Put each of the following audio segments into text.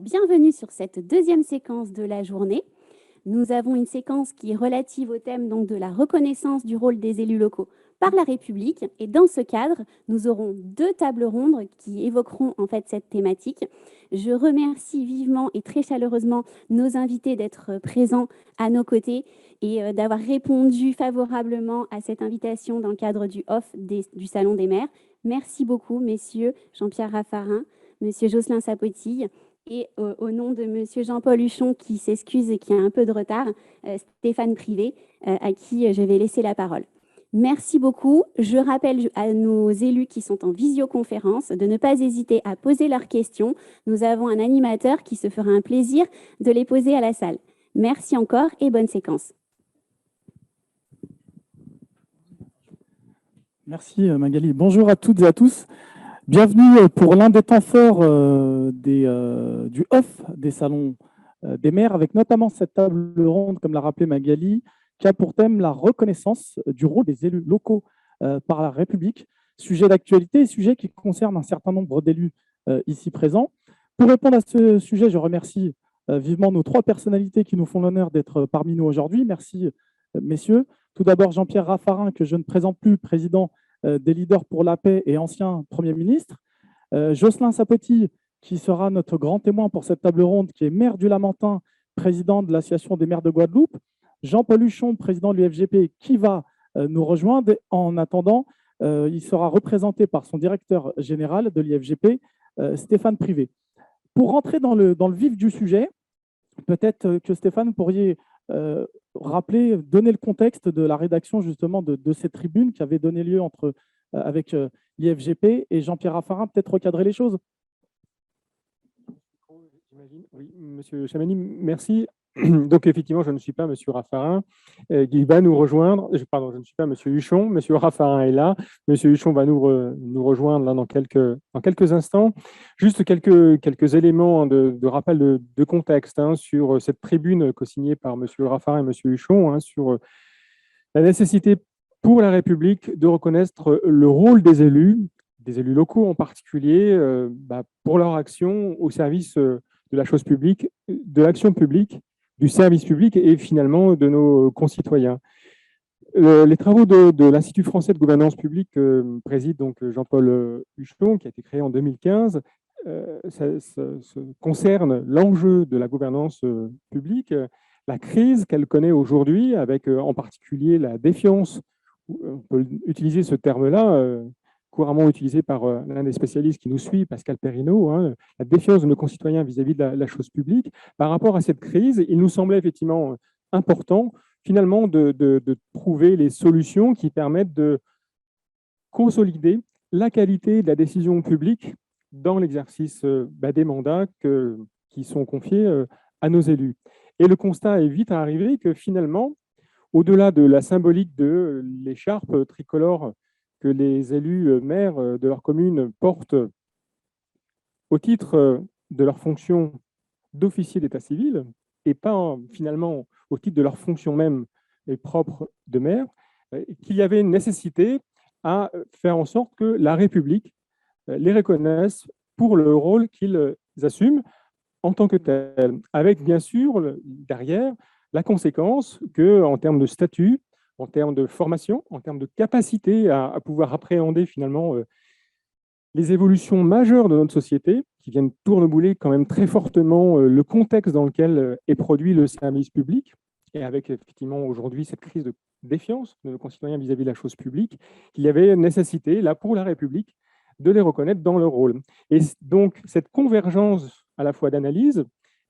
bienvenue sur cette deuxième séquence de la journée. Nous avons une séquence qui est relative au thème donc, de la reconnaissance du rôle des élus locaux par la République. Et dans ce cadre, nous aurons deux tables rondes qui évoqueront en fait cette thématique. Je remercie vivement et très chaleureusement nos invités d'être présents à nos côtés et d'avoir répondu favorablement à cette invitation dans le cadre du OFF du Salon des maires. Merci beaucoup, messieurs Jean-Pierre Raffarin, monsieur Jocelyn Sapotille, et au nom de monsieur Jean-Paul Huchon, qui s'excuse et qui a un peu de retard, Stéphane Privé, à qui je vais laisser la parole. Merci beaucoup. Je rappelle à nos élus qui sont en visioconférence de ne pas hésiter à poser leurs questions. Nous avons un animateur qui se fera un plaisir de les poser à la salle. Merci encore et bonne séquence. Merci Magali. Bonjour à toutes et à tous. Bienvenue pour l'un des temps forts du OFF des salons des maires, avec notamment cette table ronde, comme l'a rappelé Magali, qui a pour thème la reconnaissance du rôle des élus locaux par la République. Sujet d'actualité, sujet qui concerne un certain nombre d'élus ici présents. Pour répondre à ce sujet, je remercie vivement nos trois personnalités qui nous font l'honneur d'être parmi nous aujourd'hui. Merci messieurs. Tout d'abord Jean-Pierre Raffarin, que je ne présente plus, président des Leaders pour la Paix et ancien Premier ministre. Jocelyn Sapotille, qui sera notre grand témoin pour cette table ronde, qui est maire du Lamentin, président de l'Association des maires de Guadeloupe. Jean-Paul Huchon, président de l'UFGP, qui va nous rejoindre. En attendant, il sera représenté par son directeur général de l'UFGP, Stéphane Privé. Pour rentrer dans le vif du sujet, peut-être que Stéphane, pourriez rappeler, donner le contexte de la rédaction justement de cette tribune qui avait donné lieu avec l'IFGP et Jean-Pierre Raffarin, peut-être recadrer les choses. Oui, monsieur Chamani, merci. Donc, effectivement, je ne suis pas monsieur Raffarin qui va nous rejoindre. Pardon, je ne suis pas monsieur Huchon. Monsieur Raffarin est là. Monsieur Huchon va nous rejoindre là, dans quelques instants. Juste quelques éléments de rappel de contexte sur cette tribune co-signée par monsieur Raffarin et monsieur Huchon sur la nécessité pour la République de reconnaître le rôle des élus locaux en particulier, pour leur action au service de la chose publique, de l'action publique, du service public et finalement de nos concitoyens. Les travaux de l'Institut français de gouvernance publique préside donc Jean-Paul Huchon, qui a été créé en 2015, concerne l'enjeu de la gouvernance publique, la crise qu'elle connaît aujourd'hui, avec en particulier la défiance, on peut utiliser ce terme-là, couramment utilisé par l'un des spécialistes qui nous suit, Pascal Perrineau, la défiance de nos concitoyens vis-à-vis de la chose publique. Par rapport à cette crise, il nous semblait effectivement important, finalement, de trouver les solutions qui permettent de consolider la qualité de la décision publique dans l'exercice des mandats qui sont confiés à nos élus. Et le constat est vite arrivé que finalement, au-delà de la symbolique de l'écharpe tricolore que les élus maires de leur commune portent au titre de leur fonction d'officier d'état civil et pas finalement au titre de leur fonction même et propre de maire, qu'il y avait une nécessité à faire en sorte que la République les reconnaisse pour le rôle qu'ils assument en tant que tel, avec bien sûr derrière la conséquence qu'en termes de statut, en termes de formation, en termes de capacité à pouvoir appréhender finalement les évolutions majeures de notre société, qui viennent tournebouler quand même très fortement le contexte dans lequel est produit le service public, et avec effectivement aujourd'hui cette crise de défiance de nos concitoyens vis-à-vis de la chose publique, qu'il y avait nécessité, là, pour la République, de les reconnaître dans leur rôle. Et donc, cette convergence à la fois d'analyse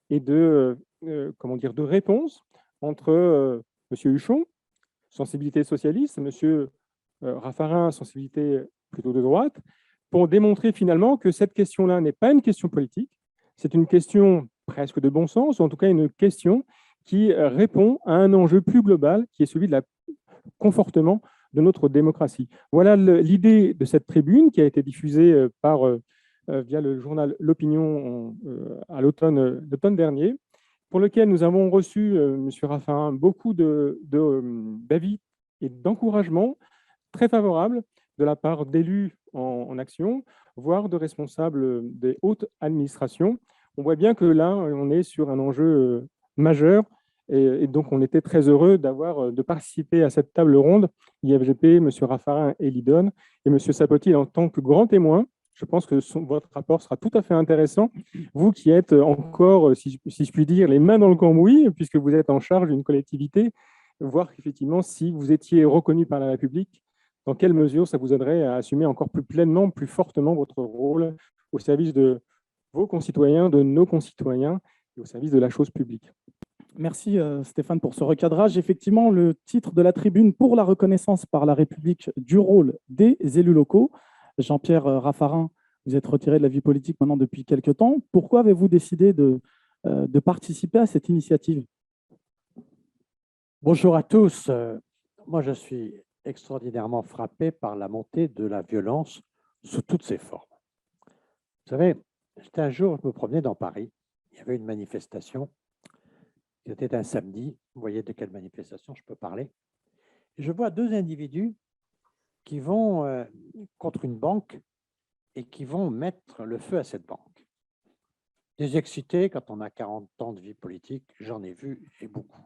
et de réponse entre M. Huchon, sensibilité socialiste, M. Raffarin, sensibilité plutôt de droite, pour démontrer finalement que cette question-là n'est pas une question politique, c'est une question presque de bon sens, ou en tout cas une question qui répond à un enjeu plus global, qui est celui de la confortement de notre démocratie. Voilà l'idée de cette tribune qui a été diffusée via le journal L'Opinion à l'automne dernier, pour lequel nous avons reçu, M. Raffarin, beaucoup d'avis et d'encouragements très favorables de la part d'élus en action, voire de responsables des hautes administrations, on voit bien que là, on est sur un enjeu majeur. Et donc, on était très heureux de participer à cette table ronde, IFGP, M. Raffarin et Lidon, et M. Sapotil en tant que grand témoin. Je pense que votre rapport sera tout à fait intéressant. Vous qui êtes encore, si je puis dire, les mains dans le cambouis, puisque vous êtes en charge d'une collectivité, voir effectivement si vous étiez reconnu par la République, dans quelle mesure ça vous aiderait à assumer encore plus pleinement, plus fortement votre rôle au service de vos concitoyens, de nos concitoyens et au service de la chose publique. Merci Stéphane pour ce recadrage. Effectivement, le titre de la tribune pour la reconnaissance par la République du rôle des élus locaux. Jean-Pierre Raffarin, vous êtes retiré de la vie politique maintenant depuis quelques temps. Pourquoi avez-vous décidé de participer à cette initiative? Bonjour à tous. Moi, je suis extraordinairement frappé par la montée de la violence sous toutes ses formes. Vous savez, c'était un jour, je me promenais dans Paris. Il y avait une manifestation. C'était un samedi. Vous voyez de quelle manifestation je peux parler. Et je vois deux individus qui vont contre une banque et qui vont mettre le feu à cette banque. Des excités, quand on a 40 ans de vie politique, j'en ai vu et beaucoup.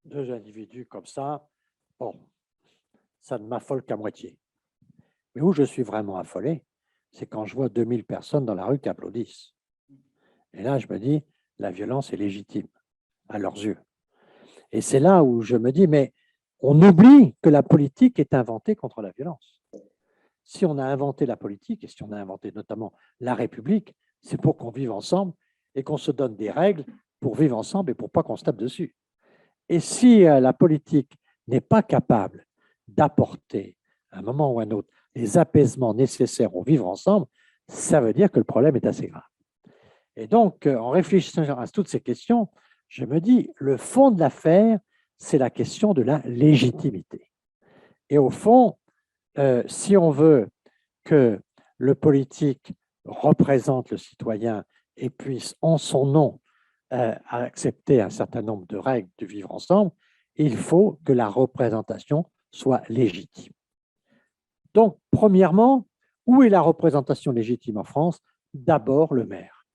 Deux individus comme ça, bon, ça ne m'affole qu'à moitié. Mais où je suis vraiment affolé, c'est quand je vois 2000 personnes dans la rue qui applaudissent. Et là, je me dis, la violence est légitime à leurs yeux. Et c'est là où je me dis, mais on oublie que la politique est inventée contre la violence. Si on a inventé la politique, et si on a inventé notamment la République, c'est pour qu'on vive ensemble et qu'on se donne des règles pour vivre ensemble et pour pas qu'on se tape dessus. Et si la politique n'est pas capable d'apporter, à un moment ou à un autre, les apaisements nécessaires au vivre ensemble, ça veut dire que le problème est assez grave. Et donc, en réfléchissant à toutes ces questions, je me dis, le fond de l'affaire, c'est la question de la légitimité. Et au fond, si on veut que le politique représente le citoyen et puisse, en son nom, accepter un certain nombre de règles de vivre ensemble, il faut que la représentation soit légitime. Donc, premièrement, où est la représentation légitime en France? D'abord le maire.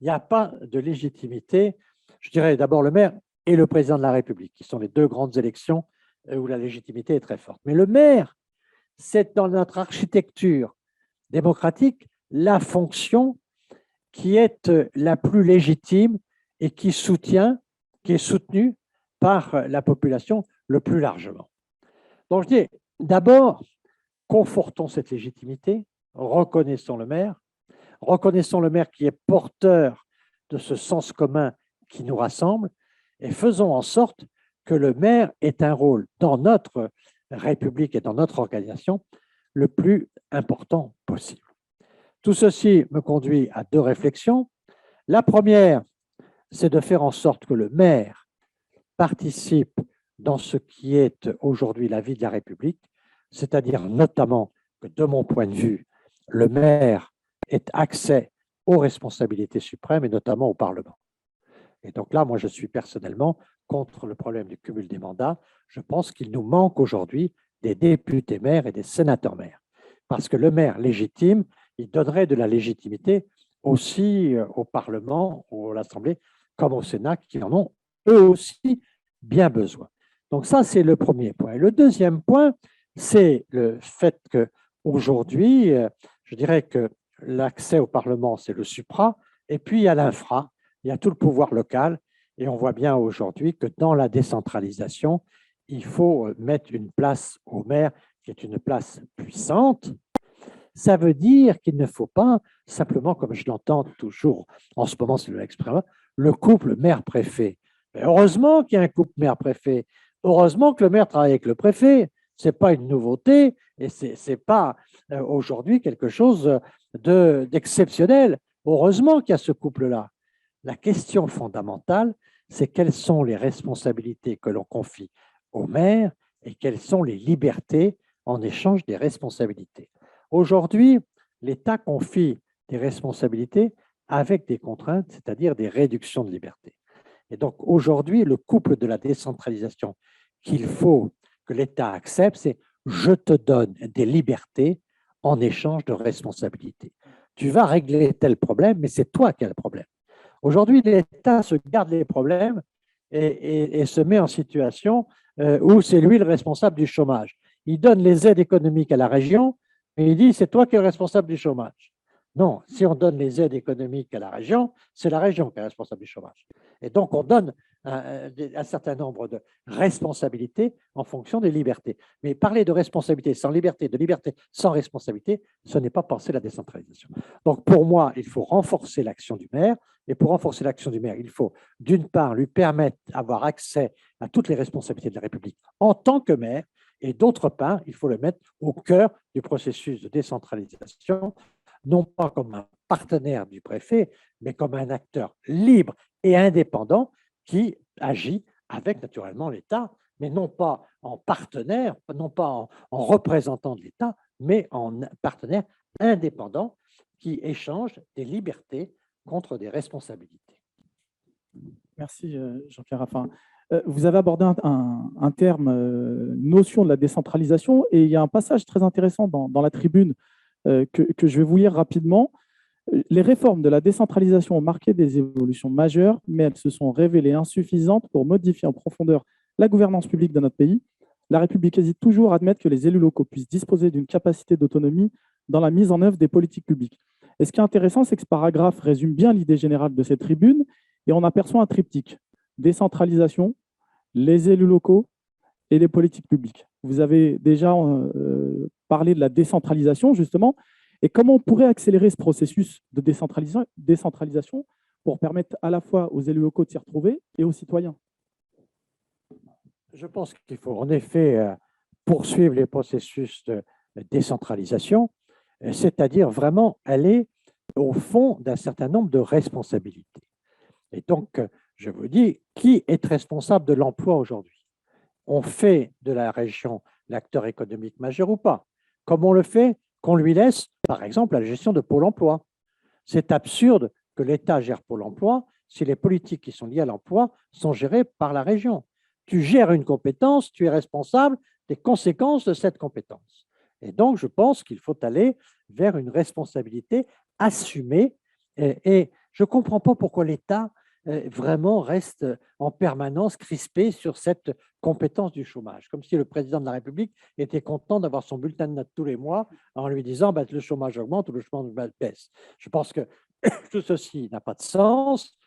Il n'y a pas de légitimité, je dirais d'abord le maire et le président de la République, qui sont les deux grandes élections où la légitimité est très forte. Mais le maire, c'est dans notre architecture démocratique la fonction qui est la plus légitime et qui est soutenue par la population le plus largement. Donc je dis, d'abord, confortons cette légitimité, reconnaissons le maire qui est porteur de ce sens commun qui nous rassemble et faisons en sorte que le maire ait un rôle dans notre République et dans notre organisation le plus important possible. Tout ceci me conduit à deux réflexions. La première, c'est de faire en sorte que le maire participe dans ce qui est aujourd'hui la vie de la République, c'est-à-dire notamment que, de mon point de vue, le maire ait accès aux responsabilités suprêmes et notamment au Parlement. Et donc là, moi, je suis personnellement contre le problème du cumul des mandats. Je pense qu'il nous manque aujourd'hui des députés maires et des sénateurs maires. Parce que le maire légitime, il donnerait de la légitimité aussi au Parlement, ou à l'Assemblée, comme au Sénat, qui en ont eux aussi bien besoin. Donc ça, c'est le premier point. Et le deuxième point, c'est le fait qu'aujourd'hui, je dirais que l'accès au Parlement, c'est le supra, et puis il y a l'infra, il y a tout le pouvoir local, et on voit bien aujourd'hui que dans la décentralisation, il faut mettre une place au maire qui est une place puissante. Ça veut dire qu'il ne faut pas simplement, comme je l'entends toujours en ce moment, c'est l'expression, le couple maire-préfet. Heureusement qu'il y a un couple maire-préfet. Heureusement que le maire travaille avec le préfet. Ce n'est pas une nouveauté et ce n'est pas aujourd'hui quelque chose d'exceptionnel. Heureusement qu'il y a ce couple-là. La question fondamentale, c'est quelles sont les responsabilités que l'on confie au maire et quelles sont les libertés en échange des responsabilités. Aujourd'hui, l'État confie des responsabilités avec des contraintes, c'est-à-dire des réductions de liberté. Et donc aujourd'hui, le couple de la décentralisation qu'il faut que l'État accepte, c'est « je te donne des libertés en échange de responsabilités ». tu vas régler tel problème, mais c'est toi qui as le problème. Aujourd'hui, l'État se garde les problèmes et se met en situation où c'est lui le responsable du chômage. Il donne les aides économiques à la région, mais il dit c'est toi qui es le responsable du chômage. Non, si on donne les aides économiques à la région, c'est la région qui est responsable du chômage. Et donc, on donne un certain nombre de responsabilités en fonction des libertés. Mais parler de responsabilité sans liberté, de liberté sans responsabilité, ce n'est pas penser la décentralisation. Donc, pour moi, il faut renforcer l'action du maire. Et pour renforcer l'action du maire, il faut, d'une part, lui permettre d'avoir accès à toutes les responsabilités de la République en tant que maire, et d'autre part, il faut le mettre au cœur du processus de décentralisation, non pas comme un partenaire du préfet, mais comme un acteur libre et indépendant qui agit avec naturellement l'État, mais non pas en partenaire, non pas en représentant de l'État, mais en partenaire indépendant qui échange des libertés contre des responsabilités. Merci Jean-Pierre Raffarin. Vous avez abordé un terme, notion de la décentralisation, et il y a un passage très intéressant dans la tribune que je vais vous lire rapidement. Les réformes de la décentralisation ont marqué des évolutions majeures, mais elles se sont révélées insuffisantes pour modifier en profondeur la gouvernance publique de notre pays. La République hésite toujours à admettre que les élus locaux puissent disposer d'une capacité d'autonomie dans la mise en œuvre des politiques publiques. Et ce qui est intéressant, c'est que ce paragraphe résume bien l'idée générale de cette tribune, et on aperçoit un triptyque: décentralisation, les élus locaux et les politiques publiques. Vous avez déjà parlé de la décentralisation, justement, et comment on pourrait accélérer ce processus de décentralisation pour permettre à la fois aux élus locaux de s'y retrouver et aux citoyens? Je pense qu'il faut en effet poursuivre les processus de décentralisation, c'est-à-dire vraiment aller au fond d'un certain nombre de responsabilités. Et donc, je vous dis, qui est responsable de l'emploi aujourd'hui? On fait de la région l'acteur économique majeur ou pas? Comme on le fait, qu'on lui laisse, par exemple, la gestion de Pôle emploi. C'est absurde que l'État gère Pôle emploi si les politiques qui sont liées à l'emploi sont gérées par la région. Tu gères une compétence, tu es responsable des conséquences de cette compétence. Et donc, je pense qu'il faut aller vers une responsabilité assumée. Et je ne comprends pas pourquoi l'État vraiment reste en permanence crispé sur cette compétence du chômage, comme si le président de la République était content d'avoir son bulletin de notes tous les mois en lui disant bah, le chômage augmente ou le chômage baisse. Je pense que tout ceci n'a pas de sens.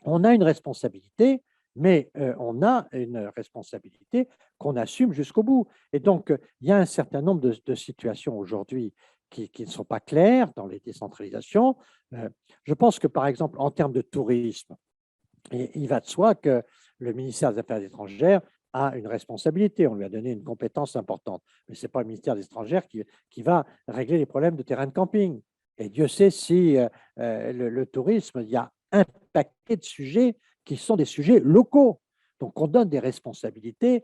On a une responsabilité, mais on a une responsabilité qu'on assume jusqu'au bout. Et donc, il y a un certain nombre de situations aujourd'hui qui ne sont pas claires dans les décentralisations. Je pense que, par exemple, en termes de tourisme, il va de soi que le ministère des Affaires étrangères a une responsabilité. On lui a donné une compétence importante. Mais ce n'est pas le ministère des Étrangères qui va régler les problèmes de terrain de camping. Et Dieu sait si le tourisme, il y a un paquet de sujets qui sont des sujets locaux. Donc, on donne des responsabilités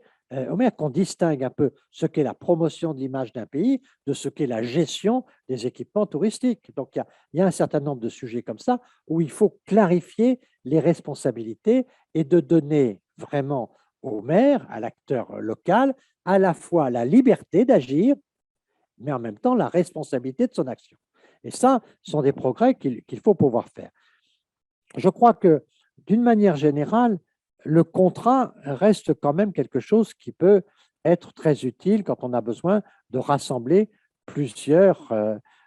au maire, qu'on distingue un peu ce qu'est la promotion de l'image d'un pays de ce qu'est la gestion des équipements touristiques. Donc, il y a un certain nombre de sujets comme ça où il faut clarifier les responsabilités et de donner vraiment au maire, à l'acteur local, à la fois la liberté d'agir, mais en même temps la responsabilité de son action. Et ça, ce sont des progrès qu'il faut pouvoir faire. Je crois que, d'une manière générale, le contrat reste quand même quelque chose qui peut être très utile quand on a besoin de rassembler plusieurs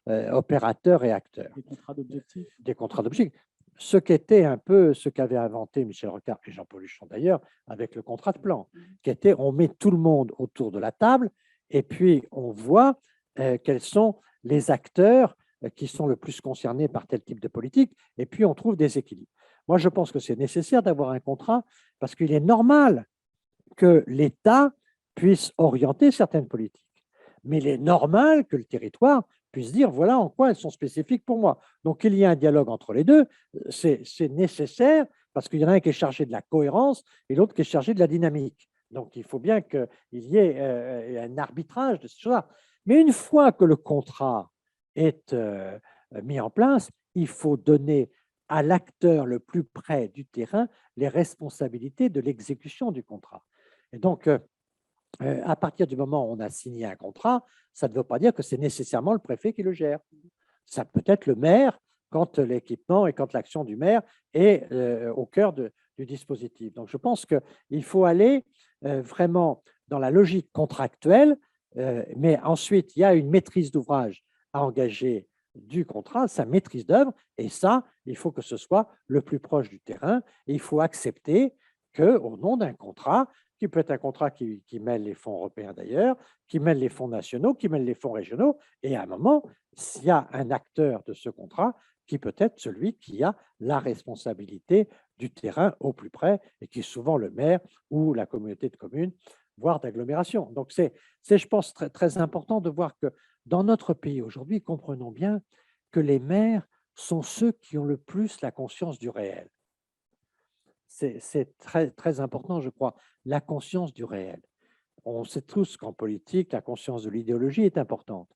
opérateurs et acteurs. Des contrats d'objectifs. Des contrats d'objectifs. Ce qu'était un peu ce qu'avait inventé Michel Rocard et Jean-Paul Huchon d'ailleurs avec le contrat de plan, qui était on met tout le monde autour de la table et puis on voit quels sont les acteurs qui sont le plus concernés par tel type de politique et puis on trouve des équilibres. Moi, je pense que c'est nécessaire d'avoir un contrat parce qu'il est normal que l'État puisse orienter certaines politiques. Mais il est normal que le territoire puisse dire voilà en quoi elles sont spécifiques pour moi. Donc, il y a un dialogue entre les deux, c'est nécessaire parce qu'il y en a un qui est chargé de la cohérence et l'autre qui est chargé de la dynamique. Donc, il faut bien qu'il y ait un arbitrage de ces choses-là. Mais une fois que le contrat est mis en place, il faut donner à l'acteur le plus près du terrain les responsabilités de l'exécution du contrat. Et donc, à partir du moment où on a signé un contrat, ça ne veut pas dire que c'est nécessairement le préfet qui le gère. Ça peut être le maire quand l'équipement et quand l'action du maire est au cœur du dispositif. Donc, je pense qu'il faut aller vraiment dans la logique contractuelle, mais ensuite, il y a une maîtrise d'ouvrage à engager du contrat, sa maîtrise d'œuvre, et ça, il faut que ce soit le plus proche du terrain, et il faut accepter qu'au nom d'un contrat, qui peut être un contrat qui mêle les fonds européens d'ailleurs, qui mêle les fonds nationaux, qui mêle les fonds régionaux, et à un moment, s'il y a un acteur de ce contrat qui peut être celui qui a la responsabilité du terrain au plus près, et qui est souvent le maire ou la communauté de communes, voire d'agglomération. Donc, c'est, je pense, très, très important de voir que dans notre pays aujourd'hui, comprenons bien que les maires sont ceux qui ont le plus la conscience du réel. C'est très, très important, je crois, la conscience du réel. On sait tous qu'en politique, la conscience de l'idéologie est importante.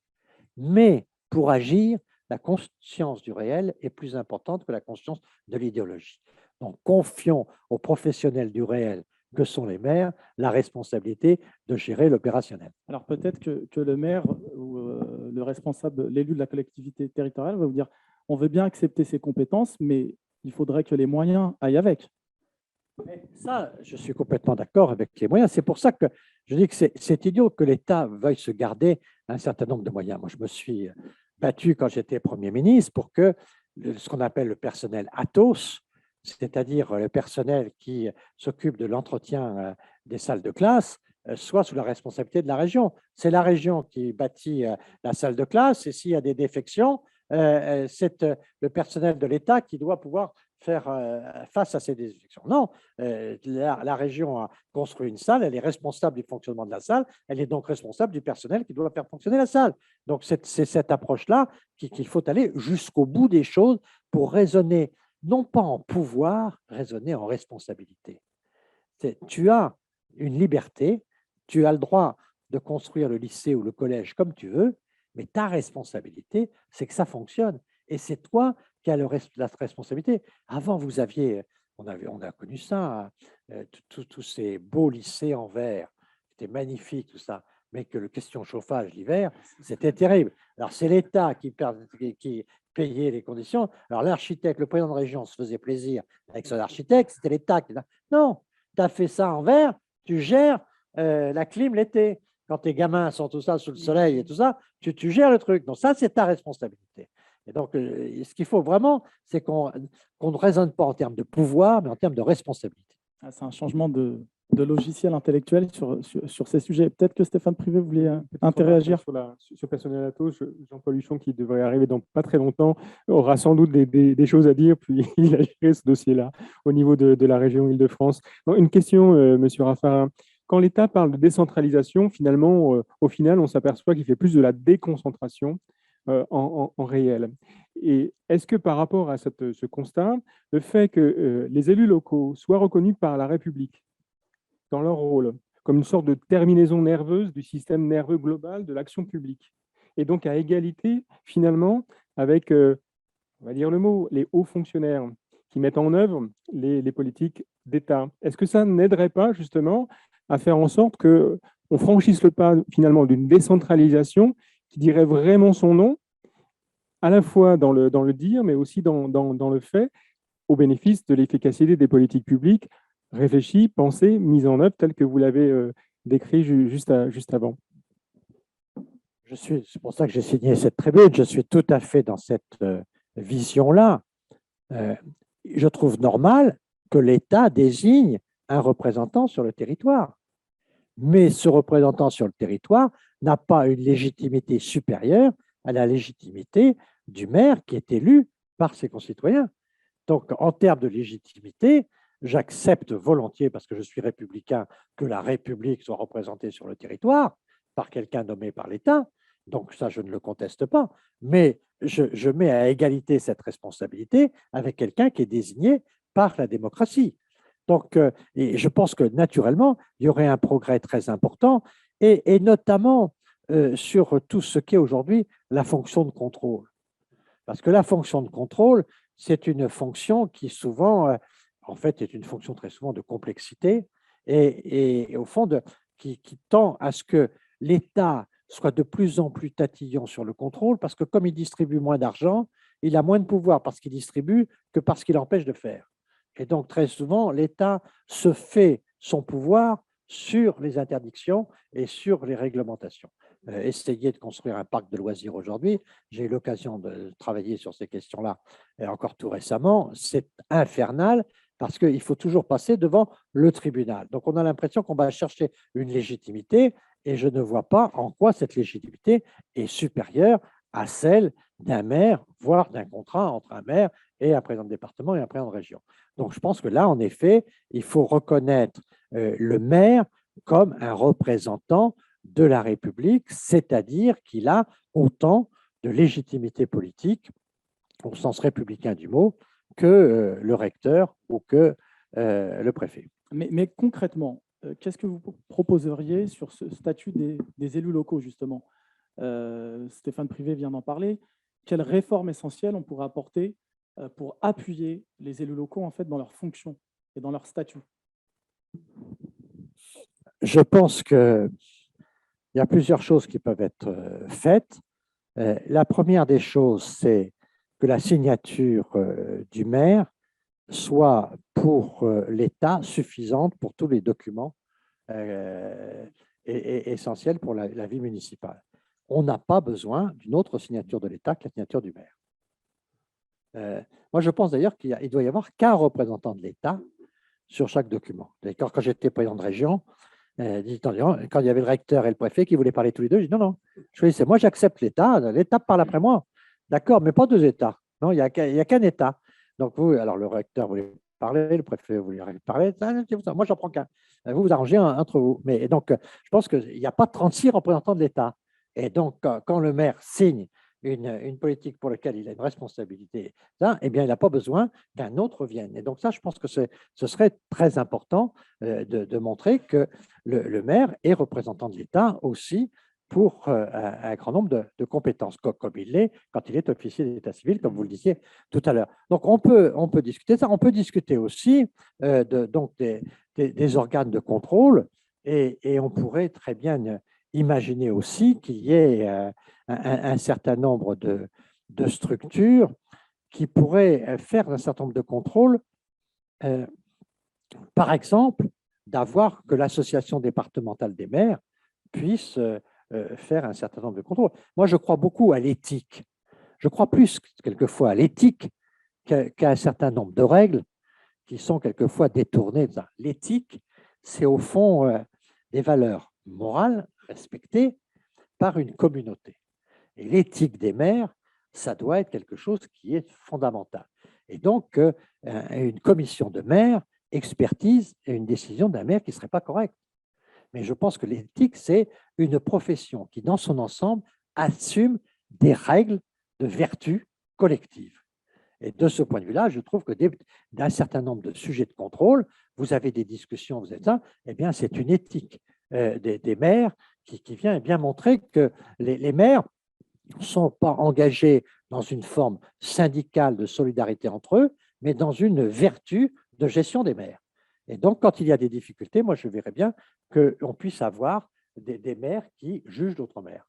Mais pour agir, la conscience du réel est plus importante que la conscience de l'idéologie. Donc, confions aux professionnels du réel que sont les maires la responsabilité de gérer l'opérationnel. Alors peut-être que le maire ou le responsable, l'élu de la collectivité territoriale va vous dire, on veut bien accepter ses compétences, mais il faudrait que les moyens aillent avec. Mais ça, je suis complètement d'accord avec les moyens. C'est pour ça que je dis que c'est idiot que l'État veuille se garder un certain nombre de moyens. Moi, je me suis battu quand j'étais Premier ministre pour que ce qu'on appelle le personnel Athos, c'est-à-dire le personnel qui s'occupe de l'entretien des salles de classe, soit sous la responsabilité de la région. C'est la région qui bâtit la salle de classe et s'il y a des défections, c'est le personnel de l'État qui doit pouvoir faire face à ces défections. Non, la région a construit une salle, elle est responsable du fonctionnement de la salle, elle est donc responsable du personnel qui doit faire fonctionner la salle. Donc, c'est cette approche-là qu'il faut aller jusqu'au bout des choses pour raisonner, non pas en pouvoir, raisonner en responsabilité. Tu as une liberté, tu as le droit de construire le lycée ou le collège comme tu veux, mais ta responsabilité, c'est que ça fonctionne. Et c'est toi qui as la responsabilité. Avant, on a connu ça, tous ces beaux lycées en verre, c'était magnifique tout ça, mais que la question chauffage l'hiver, c'était terrible. Alors, c'est l'État qui payait les conditions. Alors, l'architecte, le président de région se faisait plaisir avec son architecte, c'était l'État qui... Non, tu as fait ça en verre, tu gères la clim l'été. Quand tes gamins sont tout ça sous le soleil et tout ça, tu gères le truc. Donc ça, c'est ta responsabilité. Et donc, ce qu'il faut vraiment, c'est qu'on ne raisonne pas en termes de pouvoir, mais en termes de responsabilité. C'est un changement de logiciel intellectuel sur ces sujets. Peut-être que Stéphane Privé voulait interagir. Sur le personnel Athos, Jean-Paul Huchon, qui devrait arriver dans pas très longtemps, aura sans doute des choses à dire, puis il a géré ce dossier-là au niveau de la région Île-de-France. Une question, Monsieur Raffarin. Quand l'État parle de décentralisation, finalement, au final, on s'aperçoit qu'il fait plus de la déconcentration en réel. Et est-ce que par rapport à ce constat, le fait que les élus locaux soient reconnus par la République dans leur rôle, comme une sorte de terminaison nerveuse du système nerveux global de l'action publique, et donc à égalité finalement avec, on va dire le mot, les hauts fonctionnaires qui mettent en œuvre les politiques d'État, est-ce que ça n'aiderait pas justement à faire en sorte qu'on franchisse le pas finalement d'une décentralisation qui dirait vraiment son nom, à la fois dans le dire, mais aussi dans le fait, au bénéfice de l'efficacité des politiques publiques réfléchies, pensées, mises en œuvre, telles que vous l'avez décrit juste avant. C'est pour ça que j'ai signé cette tribune. Je suis tout à fait dans cette vision-là. Je trouve normal que l'État désigne un représentant sur le territoire. Mais ce représentant sur le territoire n'a pas une légitimité supérieure à la légitimité du maire qui est élu par ses concitoyens. Donc, en termes de légitimité, j'accepte volontiers, parce que je suis républicain, que la République soit représentée sur le territoire par quelqu'un nommé par l'État. Donc, ça, je ne le conteste pas. Mais je mets à égalité cette responsabilité avec quelqu'un qui est désigné par la démocratie. Donc, et je pense que naturellement, il y aurait un progrès très important, et notamment sur tout ce qu'est aujourd'hui la fonction de contrôle. Parce que la fonction de contrôle, c'est une fonction qui souvent, en fait, est une fonction très souvent de complexité et au fond, qui tend à ce que l'État soit de plus en plus tatillon sur le contrôle, parce que comme il distribue moins d'argent, il a moins de pouvoir parce qu'il distribue que parce qu'il empêche de faire. Et donc, très souvent, l'État se fait son pouvoir sur les interdictions et sur les réglementations. Essayer de construire un parc de loisirs aujourd'hui, j'ai eu l'occasion de travailler sur ces questions-là encore tout récemment, c'est infernal parce qu'il faut toujours passer devant le tribunal. Donc, on a l'impression qu'on va chercher une légitimité et je ne vois pas en quoi cette légitimité est supérieure à celle d'un maire, voire d'un contrat entre un maire et un président de département et un président de région. Donc, je pense que là, en effet, il faut reconnaître le maire comme un représentant de la République, c'est-à-dire qu'il a autant de légitimité politique, au sens républicain du mot, que le recteur ou que le préfet. Mais concrètement, qu'est-ce que vous proposeriez sur ce statut des élus locaux, justement? Stéphane Privé vient d'en parler. Quelles réformes essentielles on pourrait apporter pour appuyer les élus locaux en fait, dans leurs fonctions et dans leur statut? Je pense qu'il y a plusieurs choses qui peuvent être faites. La première des choses, c'est que la signature du maire soit pour l'État suffisante pour tous les documents et essentiels pour la vie municipale. On n'a pas besoin d'une autre signature de l'État que la signature du maire. Moi, je pense d'ailleurs qu'il doit y avoir qu'un représentant de l'État sur chaque document. Quand j'étais président de région, quand il y avait le recteur et le préfet qui voulaient parler tous les deux, je dis non, c'est moi, j'accepte l'État, l'État parle après moi. D'accord, mais pas deux États. Non, il n'y a qu'un État. Donc, vous, alors le recteur voulait parler, le préfet voulait parler, moi, j'en prends qu'un. Vous vous arrangez entre vous. Mais, et donc, je pense qu'il n'y a pas 36 représentants de l'État. Et donc, quand le maire signe une politique pour laquelle il a une responsabilité, eh bien, il n'a pas besoin qu'un autre vienne. Et donc, ça, je pense que ce serait très important de montrer que le maire est représentant de l'État aussi pour un grand nombre de compétences, comme il l'est quand il est officier d'état civil, comme vous le disiez tout à l'heure. Donc, on peut discuter ça. On peut discuter aussi donc des organes de contrôle et on pourrait très bien imaginer aussi qu'il y ait un certain nombre de structures qui pourraient faire un certain nombre de contrôles. Par exemple, d'avoir que l'association départementale des maires puisse faire un certain nombre de contrôles. Moi, je crois beaucoup à l'éthique. Je crois plus quelquefois à l'éthique qu'à un certain nombre de règles qui sont quelquefois détournées. L'éthique, c'est au fond des valeurs morales respectées par une communauté. Et l'éthique des maires, ça doit être quelque chose qui est fondamental. Et donc, une commission de maires expertise une décision d'un maire qui ne serait pas correcte. Mais je pense que l'éthique, c'est une profession qui, dans son ensemble, assume des règles de vertu collective. Et de ce point de vue-là, je trouve que d'un certain nombre de sujets de contrôle, vous avez des discussions, vous êtes ça, eh bien, c'est une éthique des maires qui vient bien montrer que les maires ne sont pas engagés dans une forme syndicale de solidarité entre eux, mais dans une vertu de gestion des maires. Et donc, quand il y a des difficultés, moi, je verrais bien qu'on puisse avoir des maires qui jugent d'autres maires,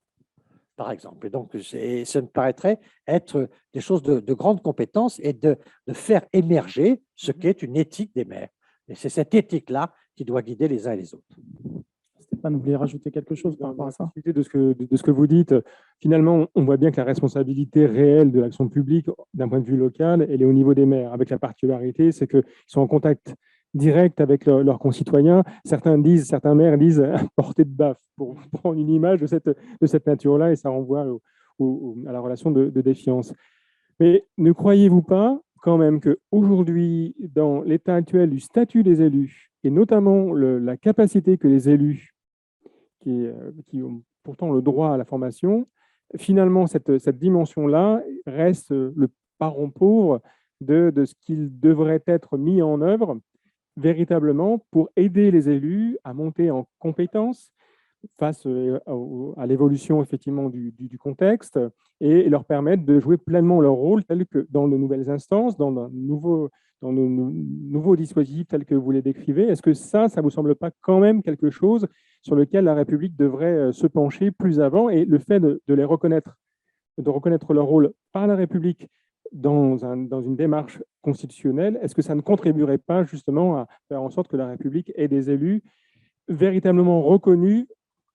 par exemple. Et donc, ça me paraîtrait être des choses de grande compétence et de faire émerger ce qu'est une éthique des maires. Et c'est cette éthique-là qui doit guider les uns et les autres. Stéphane, vous voulez rajouter quelque chose par rapport à ça? De ce que vous dites, finalement, on voit bien que la responsabilité réelle de l'action publique, d'un point de vue local, elle est au niveau des maires, avec la particularité, c'est qu'ils sont en contact direct avec leurs concitoyens. Certains maires disent à portée de baffe, pour prendre une image de cette nature-là, et ça renvoie à la relation de défiance. Mais ne croyez-vous pas quand même qu'aujourd'hui, dans l'état actuel du statut des élus, et notamment la capacité que les élus, qui ont pourtant le droit à la formation, finalement, cette dimension-là reste le parent pauvre de ce qu'il devrait être mis en œuvre véritablement pour aider les élus à monter en compétences, face à l'évolution effectivement du contexte et leur permettre de jouer pleinement leur rôle tel que dans de nouvelles instances, dans de nouveaux dispositifs tels que vous les décrivez. Est-ce que ça ne vous semble pas quand même quelque chose sur lequel la République devrait se pencher plus avant, et le fait de les reconnaître, de reconnaître leur rôle par la République dans une démarche constitutionnelle, est-ce que ça ne contribuerait pas justement à faire en sorte que la République ait des élus véritablement reconnus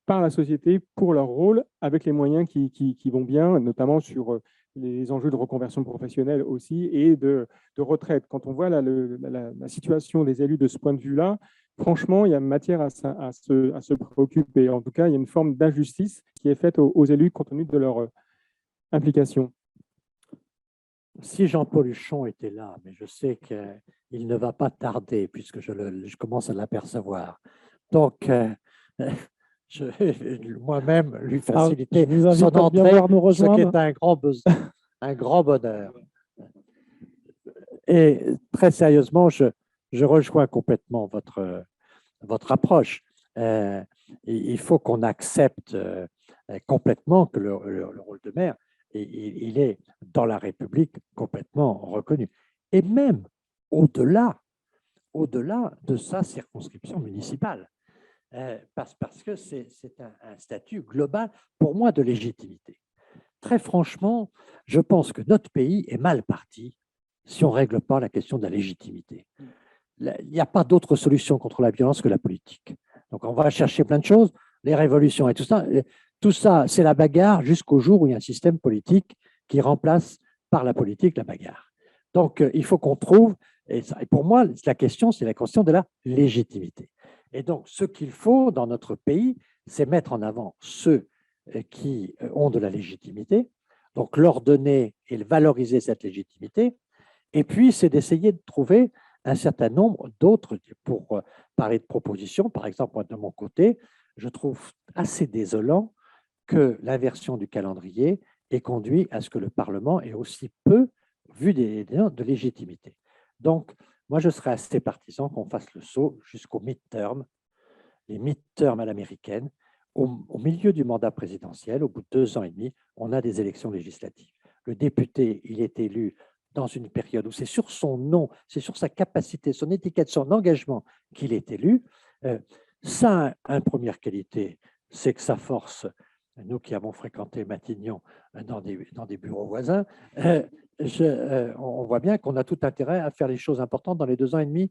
par la société pour leur rôle, avec les moyens qui vont bien, notamment sur les enjeux de reconversion professionnelle aussi et de retraite. Quand on voit la situation des élus de ce point de vue-là, franchement, il y a matière à se préoccuper. En tout cas, il y a une forme d'injustice qui est faite aux élus compte tenu de leur implication. Si Jean-Paul Huchon était là, mais je sais qu'il ne va pas tarder puisque je commence à l'apercevoir. Donc, je vais moi-même lui faciliter son entrée, ce qui est un grand bonheur. Et très sérieusement, je rejoins complètement votre approche. Il faut qu'on accepte complètement que le rôle de maire, il est dans la République complètement reconnu. Et même au-delà de sa circonscription municipale. Parce que c'est un statut global, pour moi, de légitimité. Très franchement, je pense que notre pays est mal parti si on ne règle pas la question de la légitimité. Il n'y a pas d'autre solution contre la violence que la politique. Donc, on va chercher plein de choses, les révolutions et tout ça. Tout ça, c'est la bagarre jusqu'au jour où il y a un système politique qui remplace par la politique la bagarre. Donc, il faut qu'on trouve, et pour moi, la question, c'est la question de la légitimité. Et donc, ce qu'il faut dans notre pays, c'est mettre en avant ceux qui ont de la légitimité, donc leur donner et valoriser cette légitimité. Et puis, c'est d'essayer de trouver un certain nombre d'autres, pour parler de propositions. Par exemple, moi, de mon côté, je trouve assez désolant que l'inversion du calendrier ait conduit à ce que le Parlement ait aussi peu vu de légitimité. Donc, moi, je serais assez partisan qu'on fasse le saut jusqu'au midterm, les midterms à l'américaine. Au milieu du mandat présidentiel, au bout de 2 ans et demi, on a des élections législatives. Le député, il est élu dans une période où c'est sur son nom, c'est sur sa capacité, son étiquette, son engagement qu'il est élu. Ça a une première qualité, c'est que ça force, nous qui avons fréquenté Matignon dans des bureaux voisins, on voit bien qu'on a tout intérêt à faire les choses importantes dans les 2 ans et demi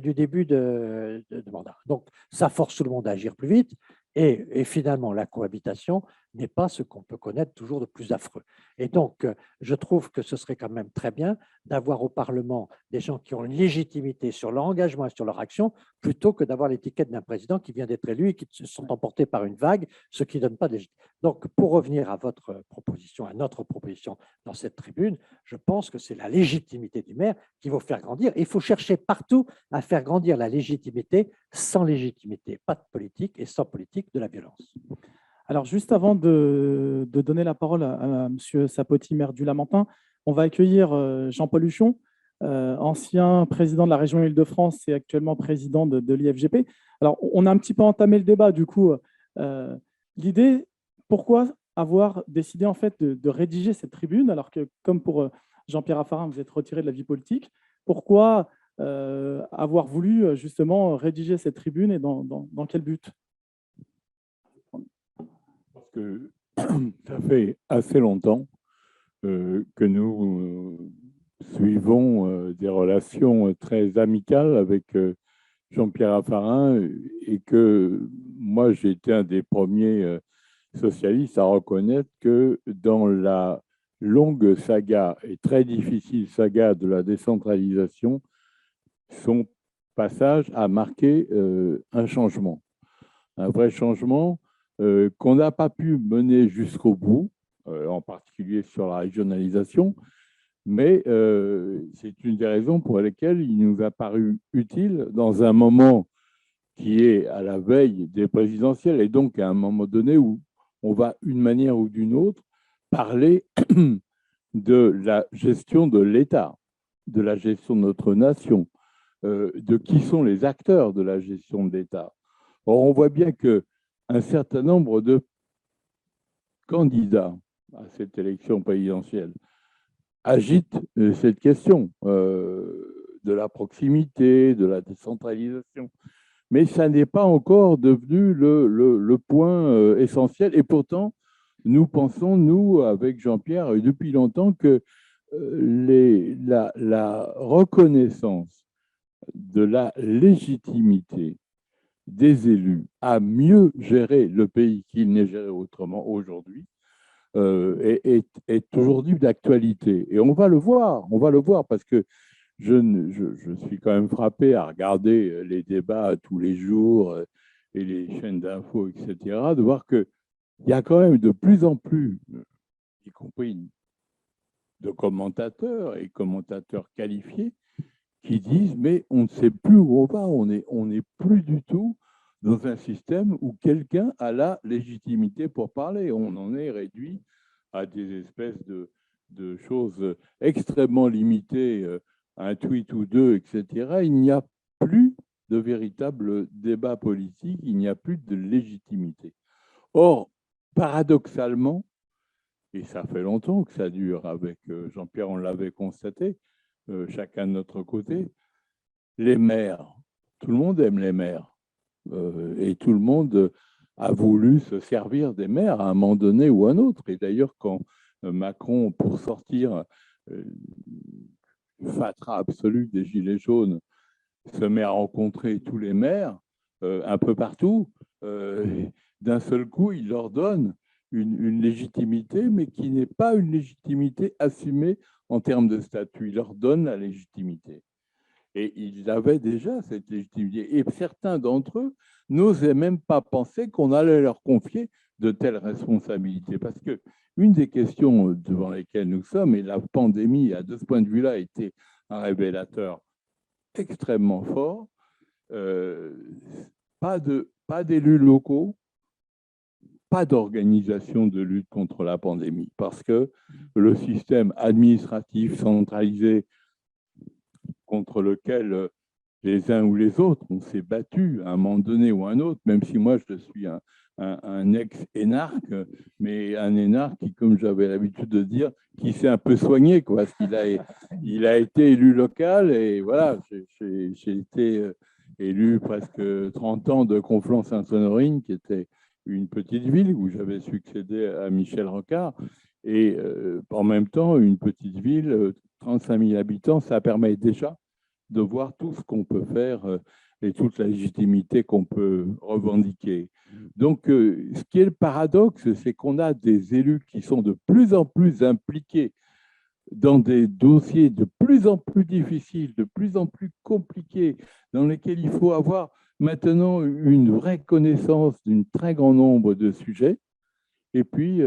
du début de mandat. Donc, ça force tout le monde à agir plus vite. Et finalement, la cohabitation n'est pas ce qu'on peut connaître toujours de plus affreux. Et donc, je trouve que ce serait quand même très bien d'avoir au Parlement des gens qui ont une légitimité sur leur engagement et sur leur action, plutôt que d'avoir l'étiquette d'un président qui vient d'être élu et qui se sont emportés par une vague, ce qui ne donne pas de légitimité. Donc, pour revenir à votre proposition, à notre proposition dans cette tribune, je pense que c'est la légitimité du maire qu'il faut faire grandir. Il faut chercher partout à faire grandir la légitimité sans légitimité, pas de politique, et sans politique, de la violence. Alors, juste avant de donner la parole à M. Sapoti, maire du Lamentin, on va accueillir Jean-Paul Huchon, ancien président de la région Île-de-France et actuellement président de l'IFGP. Alors, on a un petit peu entamé le débat, du coup. L'idée, pourquoi avoir décidé en fait de rédiger cette tribune, alors que, comme pour Jean-Pierre Raffarin, vous êtes retiré de la vie politique, pourquoi avoir voulu justement rédiger cette tribune et dans quel but? Parce que ça fait assez longtemps que nous suivons des relations très amicales avec Jean-Pierre Raffarin, et que moi, j'ai été un des premiers socialistes à reconnaître que dans la longue saga et très difficile saga de la décentralisation, son passage a marqué un changement, un vrai changement qu'on n'a pas pu mener jusqu'au bout, en particulier sur la régionalisation, mais c'est une des raisons pour lesquelles il nous a paru utile, dans un moment qui est à la veille des présidentielles, et donc à un moment donné où on va, d'une manière ou d'une autre, parler de la gestion de l'État, de la gestion de notre nation, de qui sont les acteurs de la gestion de l'État. Or, on voit bien que un certain nombre de candidats à cette élection présidentielle agitent cette question de la proximité, de la décentralisation. Mais ça n'est pas encore devenu le point essentiel. Et pourtant, nous pensons, nous, avec Jean-Pierre, depuis longtemps, que la reconnaissance de la légitimité des élus à mieux gérer le pays qu'il n'est géré autrement aujourd'hui est aujourd'hui d'actualité. Et on va le voir parce que je suis quand même frappé à regarder les débats tous les jours et les chaînes d'infos, etc., de voir qu'il y a quand même de plus en plus, y compris de commentateurs et commentateurs qualifiés, qui disent mais on ne sait plus où on va, on n'est plus du tout dans un système où quelqu'un a la légitimité pour parler. On en est réduit à des espèces de choses extrêmement limitées, un tweet ou deux, etc. Il n'y a plus de véritable débat politique, il n'y a plus de légitimité. Or, paradoxalement, et ça fait longtemps que ça dure avec Jean-Pierre, on l'avait constaté, chacun de notre côté, les maires, tout le monde aime les maires et tout le monde a voulu se servir des maires à un moment donné ou à un autre. Et d'ailleurs, quand Macron, pour sortir fatras absolu des Gilets jaunes, se met à rencontrer tous les maires un peu partout, d'un seul coup, il leur donne une légitimité, mais qui n'est pas une légitimité assumée en termes de statut. Il leur donne la légitimité. Et ils avaient déjà cette légitimité. Et certains d'entre eux n'osaient même pas penser qu'on allait leur confier de telles responsabilités. Parce qu'une des questions devant lesquelles nous sommes, et la pandémie, de ce point de vue-là, a été un révélateur extrêmement fort, pas d'élus locaux, pas d'organisation de lutte contre la pandémie, parce que le système administratif centralisé contre lequel les uns ou les autres, on s'est battu à un moment donné ou à un autre, même si moi je suis un ex-énarque, mais un énarque qui, comme j'avais l'habitude de dire, qui s'est un peu soigné, quoi, parce qu'il a été élu local, et voilà, j'ai été élu presque 30 ans de Conflans-Sainte-Honorine, qui était une petite ville où j'avais succédé à Michel Rocard, et en même temps, une petite ville, 35 000 habitants, ça permet déjà de voir tout ce qu'on peut faire et toute la légitimité qu'on peut revendiquer. Donc, ce qui est le paradoxe, c'est qu'on a des élus qui sont de plus en plus impliqués dans des dossiers de plus en plus difficiles, de plus en plus compliqués, dans lesquels il faut avoir maintenant une vraie connaissance d'un très grand nombre de sujets. Et puis,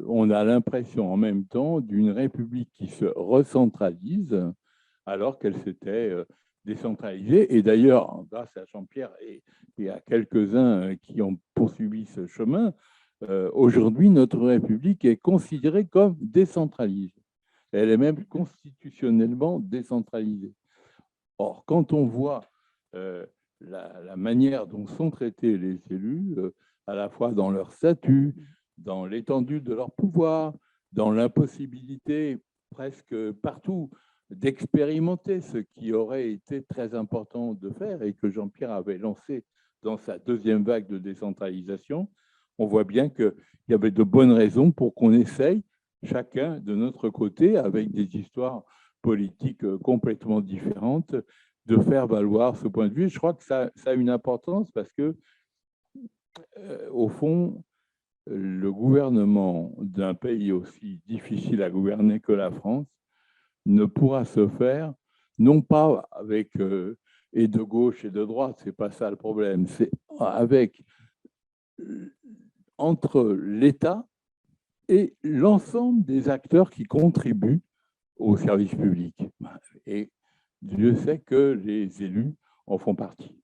on a l'impression en même temps d'une République qui se recentralise alors qu'elle s'était décentralisée. Et d'ailleurs, grâce à Jean-Pierre et à quelques-uns qui ont poursuivi ce chemin, aujourd'hui, notre République est considérée comme décentralisée. Elle est même constitutionnellement décentralisée. Or, quand on voit la manière dont sont traités les élus, à la fois dans leur statut, dans l'étendue de leur pouvoir, dans l'impossibilité presque partout d'expérimenter ce qui aurait été très important de faire et que Jean-Pierre avait lancé dans sa deuxième vague de décentralisation, on voit bien qu'il y avait de bonnes raisons pour qu'on essaye, chacun de notre côté, avec des histoires politiques complètement différentes, de faire valoir ce point de vue. Je crois que ça a une importance parce que, au fond, le gouvernement d'un pays aussi difficile à gouverner que la France ne pourra se faire, non pas avec et de gauche et de droite, c'est pas ça le problème, c'est avec entre l'État et l'ensemble des acteurs qui contribuent au service public. Et Dieu sait que les élus en font partie.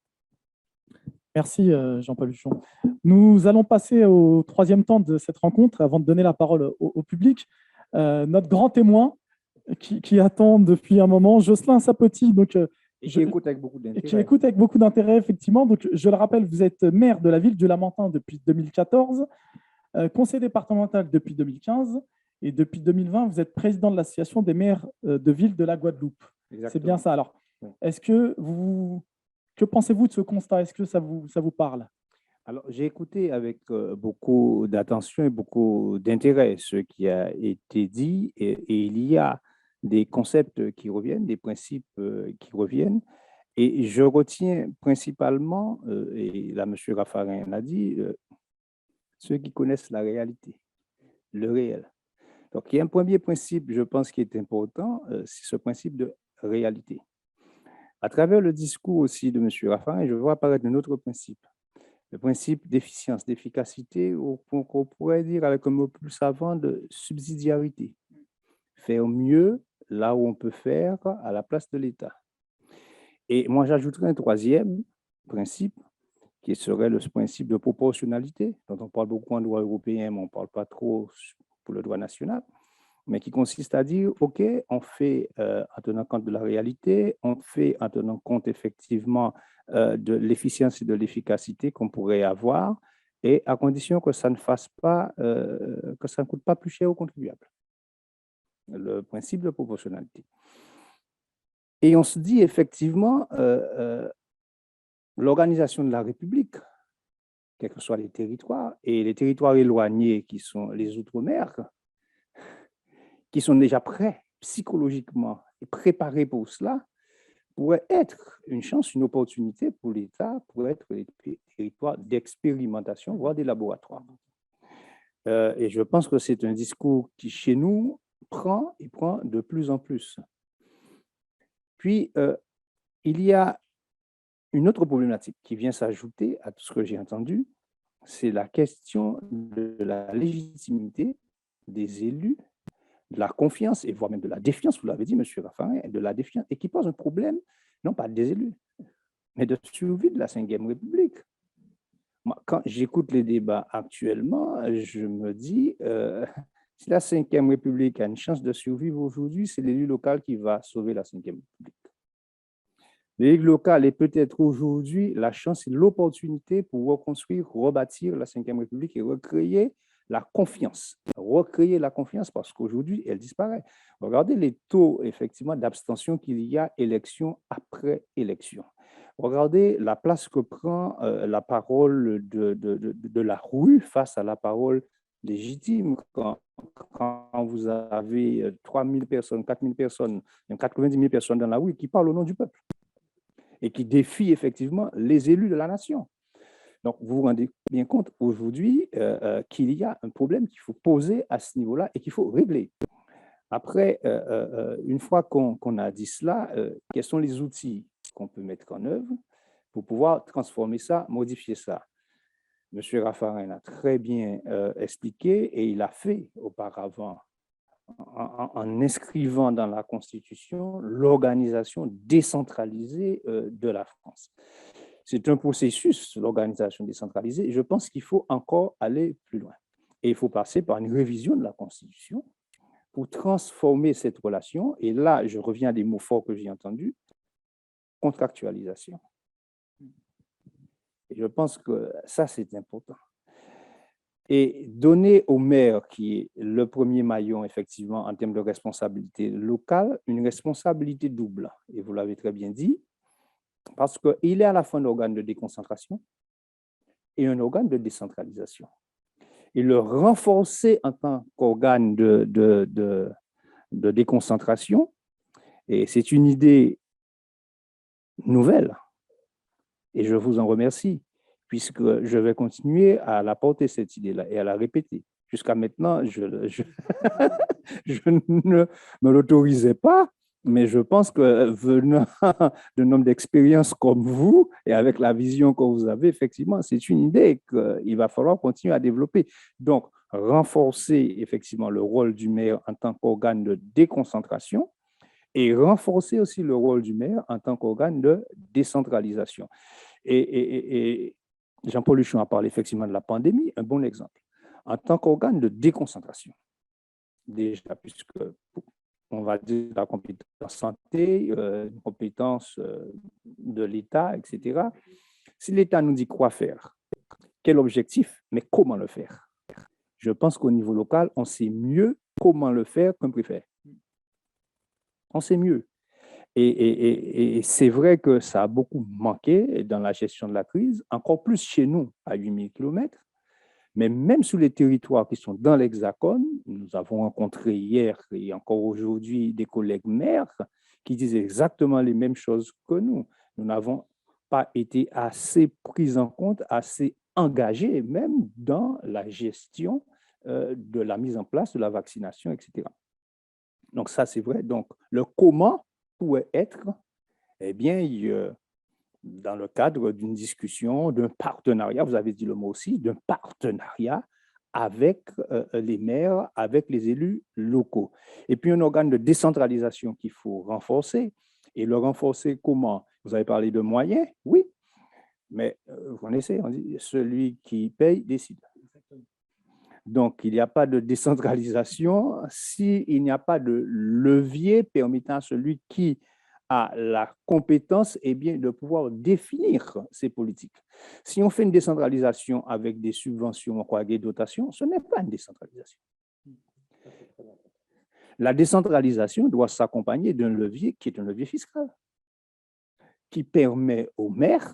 Merci Jean-Paul Huchon. Nous allons passer au troisième temps de cette rencontre avant de donner la parole au public. Notre grand témoin qui attend depuis un moment, Jocelyn Sapoti, donc, Et qui écoute avec beaucoup et qui d'intérêt. écoute avec beaucoup d'intérêt, effectivement. Donc, je le rappelle, vous êtes maire de la ville du Lamentin depuis 2014, conseiller départemental depuis 2015, et depuis 2020, vous êtes président de l'association des maires de ville de la Guadeloupe. C'est bien ça. Alors, Oui. que pensez-vous de ce constat? Est-ce que ça vous parle? Alors, j'ai écouté avec beaucoup d'attention et beaucoup d'intérêt ce qui a été dit, et il y a des concepts qui reviennent, des principes qui reviennent, et je retiens principalement, et là, M. Raffarin l'a dit, ceux qui connaissent la réalité, le réel. Donc, il y a un premier principe, je pense, qui est important, c'est ce principe de réalité. À travers le discours aussi de M. Raffarin, je vois apparaître un autre principe, le principe d'efficience, d'efficacité, ou qu'on pourrait dire avec un mot plus savant de subsidiarité. Faire mieux là où on peut faire à la place de l'État. Et moi, j'ajouterais un troisième principe, qui serait le principe de proportionnalité, dont on parle beaucoup en droit européen, mais on ne parle pas trop pour le droit national, mais qui consiste à dire, OK, on fait en tenant compte de la réalité, on fait en tenant compte effectivement de l'efficience et de l'efficacité qu'on pourrait avoir, et à condition que ça ne fasse pas, que ça ne coûte pas plus cher aux contribuables. Le principe de proportionnalité. Et on se dit effectivement, l'organisation de la République, quels que soient les territoires, et les territoires éloignés qui sont les Outre-mer, qui sont déjà prêts psychologiquement et préparés pour cela, pourrait être une chance, une opportunité pour l'État, pour être des territoires d'expérimentation, voire des laboratoires. Et je pense que c'est un discours qui, chez nous, prend de plus en plus. Puis, il y a une autre problématique qui vient s'ajouter à tout ce que j'ai entendu, c'est la question de la légitimité des élus, de la confiance et voire même de la défiance, vous l'avez dit, M. Raffarin, de la défiance, et qui pose un problème, non pas des élus, mais de survie de la Ve République. Moi, quand j'écoute les débats actuellement, je me dis, si la Ve République a une chance de survivre aujourd'hui, c'est l'élu local qui va sauver la Ve République. L'élu local est peut-être aujourd'hui la chance et l'opportunité pour reconstruire, rebâtir la Ve République et recréer la confiance. Recréer la confiance parce qu'aujourd'hui, elle disparaît. Regardez les taux, effectivement, d'abstention qu'il y a élection après élection. Regardez la place que prend la parole de la rue face à la parole légitime. Quand vous avez 3 000 personnes, 4 000 personnes, même 90 000 personnes dans la rue qui parlent au nom du peuple et qui défient effectivement les élus de la nation. Donc, vous vous rendez bien compte aujourd'hui qu'il y a un problème qu'il faut poser à ce niveau-là et qu'il faut régler. Après, une fois qu'on a dit cela, quels sont les outils qu'on peut mettre en œuvre pour pouvoir transformer ça, modifier ça? M. Raffarin l'a très bien expliqué et il a fait auparavant en inscrivant dans la Constitution l'organisation décentralisée de la France. C'est un processus, l'organisation décentralisée, et je pense qu'il faut encore aller plus loin. Et il faut passer par une révision de la Constitution pour transformer cette relation. Et là, je reviens à des mots forts que j'ai entendus, contractualisation. Et je pense que ça, c'est important. Et donner au maire, qui est le premier maillon, effectivement, en termes de responsabilité locale, une responsabilité double. Et vous l'avez très bien dit, parce qu'il est à la fois un organe de déconcentration et un organe de décentralisation. Et le renforcer en tant qu'organe de déconcentration, et c'est une idée nouvelle, et je vous en remercie, puisque je vais continuer à la porter, cette idée-là, et à la répéter. Jusqu'à maintenant, je ne me l'autorisais pas, mais je pense que venant d'un homme d'expérience comme vous, et avec la vision que vous avez, effectivement, c'est une idée qu'il va falloir continuer à développer. Donc, renforcer effectivement le rôle du maire en tant qu'organe de déconcentration, et renforcer aussi le rôle du maire en tant qu'organe de décentralisation. Et Jean-Paul Huchon a parlé effectivement de la pandémie, un bon exemple. En tant qu'organe de déconcentration, déjà, puisque on va dire, la compétence santé, une compétence de l'État, etc. Si l'État nous dit quoi faire, quel objectif, mais comment le faire? Je pense qu'au niveau local, on sait mieux comment le faire qu'un préfet. On sait mieux. Et c'est vrai que ça a beaucoup manqué dans la gestion de la crise, encore plus chez nous, à 8000 km. Mais même sur les territoires qui sont dans l'Hexagone, nous avons rencontré hier et encore aujourd'hui des collègues maires qui disent exactement les mêmes choses que nous. Nous n'avons pas été assez pris en compte, assez engagés même dans la gestion de la mise en place de la vaccination, etc. Donc ça, c'est vrai. Donc le comment pourrait être, eh bien, dans le cadre d'une discussion, d'un partenariat, vous avez dit le mot aussi, d'un partenariat avec les maires, avec les élus locaux. Et puis un organe de décentralisation qu'il faut renforcer. Et le renforcer comment? Vous avez parlé de moyens, oui, mais vous connaissez, on dit celui qui paye décide. Donc, il n'y a pas de décentralisation s'il n'y a pas de levier permettant à celui qui a la compétence eh bien, de pouvoir définir ses politiques. Si on fait une décentralisation avec des subventions ou des dotations, ce n'est pas une décentralisation. La décentralisation doit s'accompagner d'un levier qui est un levier fiscal, qui permet aux maires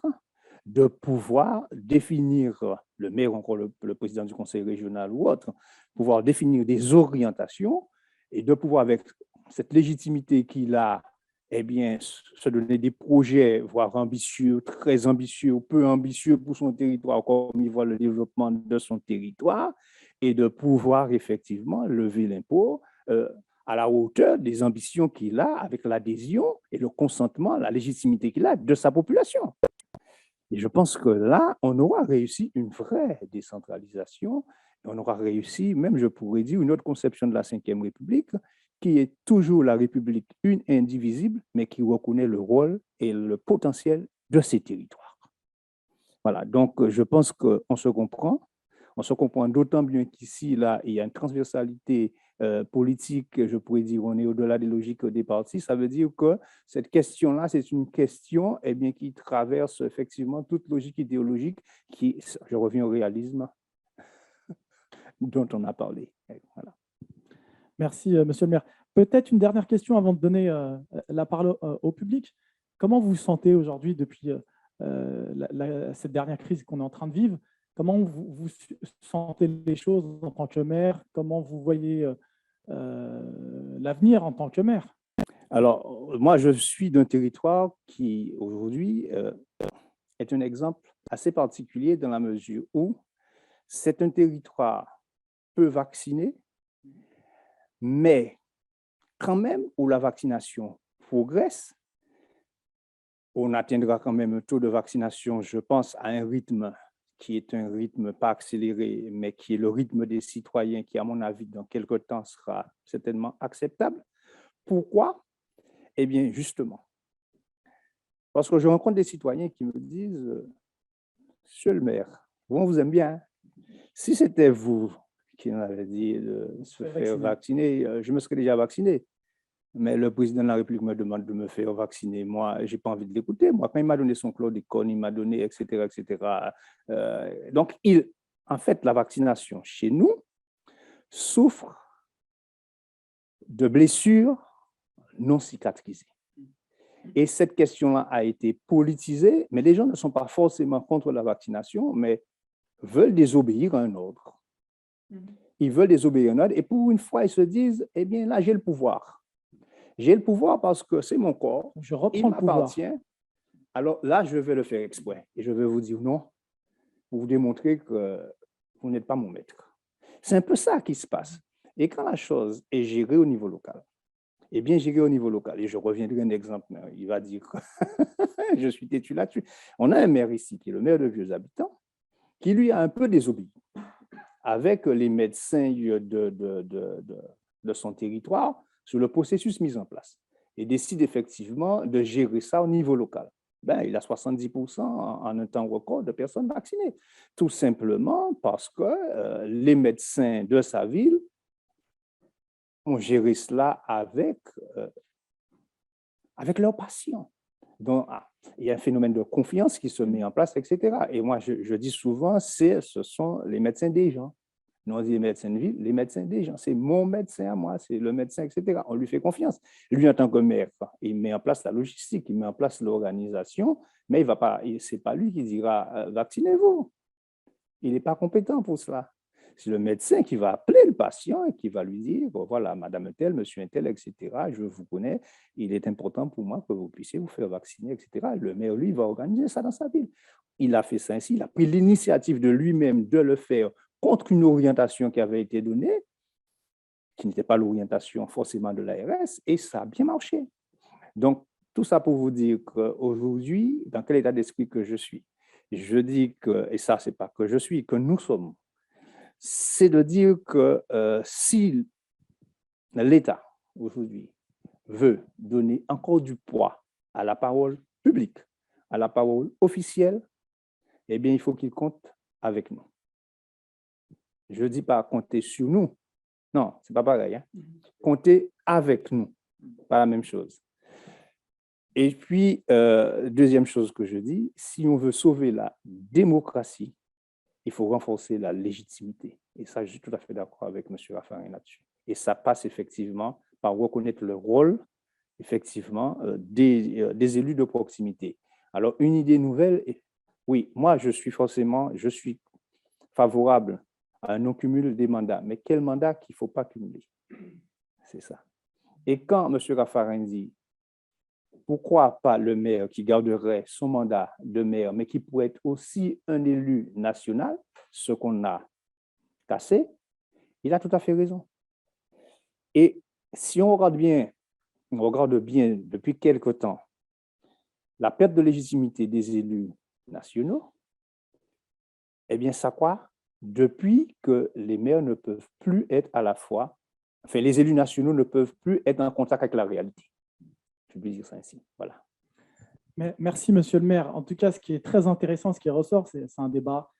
de pouvoir définir, le maire, encore le président du conseil régional ou autre, pouvoir définir des orientations et de pouvoir, avec cette légitimité qu'il a, eh bien, se donner des projets, voire ambitieux, très ambitieux ou peu ambitieux pour son territoire, comme il voit le développement de son territoire, et de pouvoir effectivement lever l'impôt à la hauteur des ambitions qu'il a, avec l'adhésion et le consentement, la légitimité qu'il a de sa population. Et je pense que là, on aura réussi une vraie décentralisation, et on aura réussi, même je pourrais dire, une autre conception de la Ve République, qui est toujours la République une et indivisible, mais qui reconnaît le rôle et le potentiel de ces territoires. Voilà, donc je pense qu'on se comprend. On se comprend d'autant bien qu'ici, là, il y a une transversalité politique, je pourrais dire, on est au-delà des logiques des partis. Ça veut dire que cette question-là, c'est une question eh bien, qui traverse effectivement toute logique idéologique, qui, je reviens au réalisme dont on a parlé. Voilà. Merci, monsieur le maire. Peut-être une dernière question avant de donner la parole au public. Comment vous vous sentez aujourd'hui depuis cette dernière crise qu'on est en train de vivre? Comment vous sentez les choses en tant que maire? Comment vous voyez l'avenir en tant que maire? Alors, moi, je suis d'un territoire qui, aujourd'hui, est un exemple assez particulier dans la mesure où c'est un territoire peu vacciné, mais quand même où la vaccination progresse. On atteindra quand même un taux de vaccination, je pense, à un rythme qui est un rythme pas accéléré, mais qui est le rythme des citoyens qui, à mon avis, dans quelque temps, sera certainement acceptable. Pourquoi? Eh bien, justement, parce que je rencontre des citoyens qui me disent « Monsieur le maire, on vous aime bien. Si c'était vous qui m'avez dit de se faire vacciner, je me serais déjà vacciné. Mais le président de la République me demande de me faire vacciner. Moi, je n'ai pas envie de l'écouter. Moi, quand il m'a donné son chlordécone, il m'a donné, etc., etc. Donc, en fait, la vaccination chez nous souffre de blessures non cicatrisées. Et cette question-là a été politisée, mais les gens ne sont pas forcément contre la vaccination, mais veulent désobéir à un ordre. Ils veulent désobéir à un ordre, et pour une fois, ils se disent, eh bien, là, j'ai le pouvoir. J'ai le pouvoir parce que c'est mon corps, il m'appartient. Alors là, je vais le faire exprès. Et je vais vous dire non, pour vous démontrer que vous n'êtes pas mon maître. C'est un peu ça qui se passe. Et quand la chose est gérée au niveau local, eh bien gérée au niveau local, et je reviendrai un exemple, il va dire que je suis têtu là-dessus. On a un maire ici, qui est le maire de Vieux Habitants, qui lui a un peu désobéi. Avec les médecins de son territoire, sur le processus mis en place et décide effectivement de gérer ça au niveau local. Ben, il a 70% en un temps record de personnes vaccinées, tout simplement parce que les médecins de sa ville ont géré cela avec leur patients. Donc, il y a un phénomène de confiance qui se met en place, etc. Et moi, je dis souvent, ce sont les médecins des gens. Non, on dit les médecins de ville, les médecins des gens. C'est mon médecin à moi, c'est le médecin, etc. On lui fait confiance. Lui, en tant que maire, il met en place la logistique, il met en place l'organisation, mais ce n'est pas lui qui dira vaccinez-vous. Il n'est pas compétent pour cela. C'est le médecin qui va appeler le patient et qui va lui dire, voilà, madame tel, monsieur un tel, etc., je vous connais, il est important pour moi que vous puissiez vous faire vacciner, etc. Le maire, lui, va organiser ça dans sa ville. Il a fait ça ainsi, il a pris l'initiative de lui-même de le faire contre une orientation qui avait été donnée, qui n'était pas l'orientation forcément de l'ARS, et ça a bien marché. Donc, tout ça pour vous dire qu'aujourd'hui, dans quel état d'esprit que je suis, je dis que, et ça, c'est pas que je suis, que nous sommes, c'est de dire que si l'État, aujourd'hui, veut donner encore du poids à la parole publique, à la parole officielle, eh bien, il faut qu'il compte avec nous. Je ne dis pas compter sur nous. Non, ce n'est pas pareil. Hein? Compter avec nous, pas la même chose. Et puis, deuxième chose que je dis, si on veut sauver la démocratie, il faut renforcer la légitimité. Et ça, je suis tout à fait d'accord avec M. Raffarin là-dessus. Et ça passe effectivement par reconnaître le rôle, effectivement, des élus de proximité. Alors, une idée nouvelle, oui, moi, je suis favorable à un non-cumul des mandats. Mais quel mandat qu'il ne faut pas cumuler? C'est ça. Et quand M. Raffarin dit, pourquoi pas le maire qui garderait son mandat de maire, mais qui pourrait être aussi un élu national, ce qu'on a cassé, il a tout à fait raison. Et si on regarde bien depuis quelque temps la perte de légitimité des élus nationaux, eh bien, ça quoi? Depuis que les maires ne peuvent plus être à la fois, enfin, les élus nationaux ne peuvent plus être en contact avec la réalité. Je peux dire ça ainsi. Voilà. Merci, monsieur le maire. En tout cas, ce qui est très intéressant, ce qui ressort, c'est un débat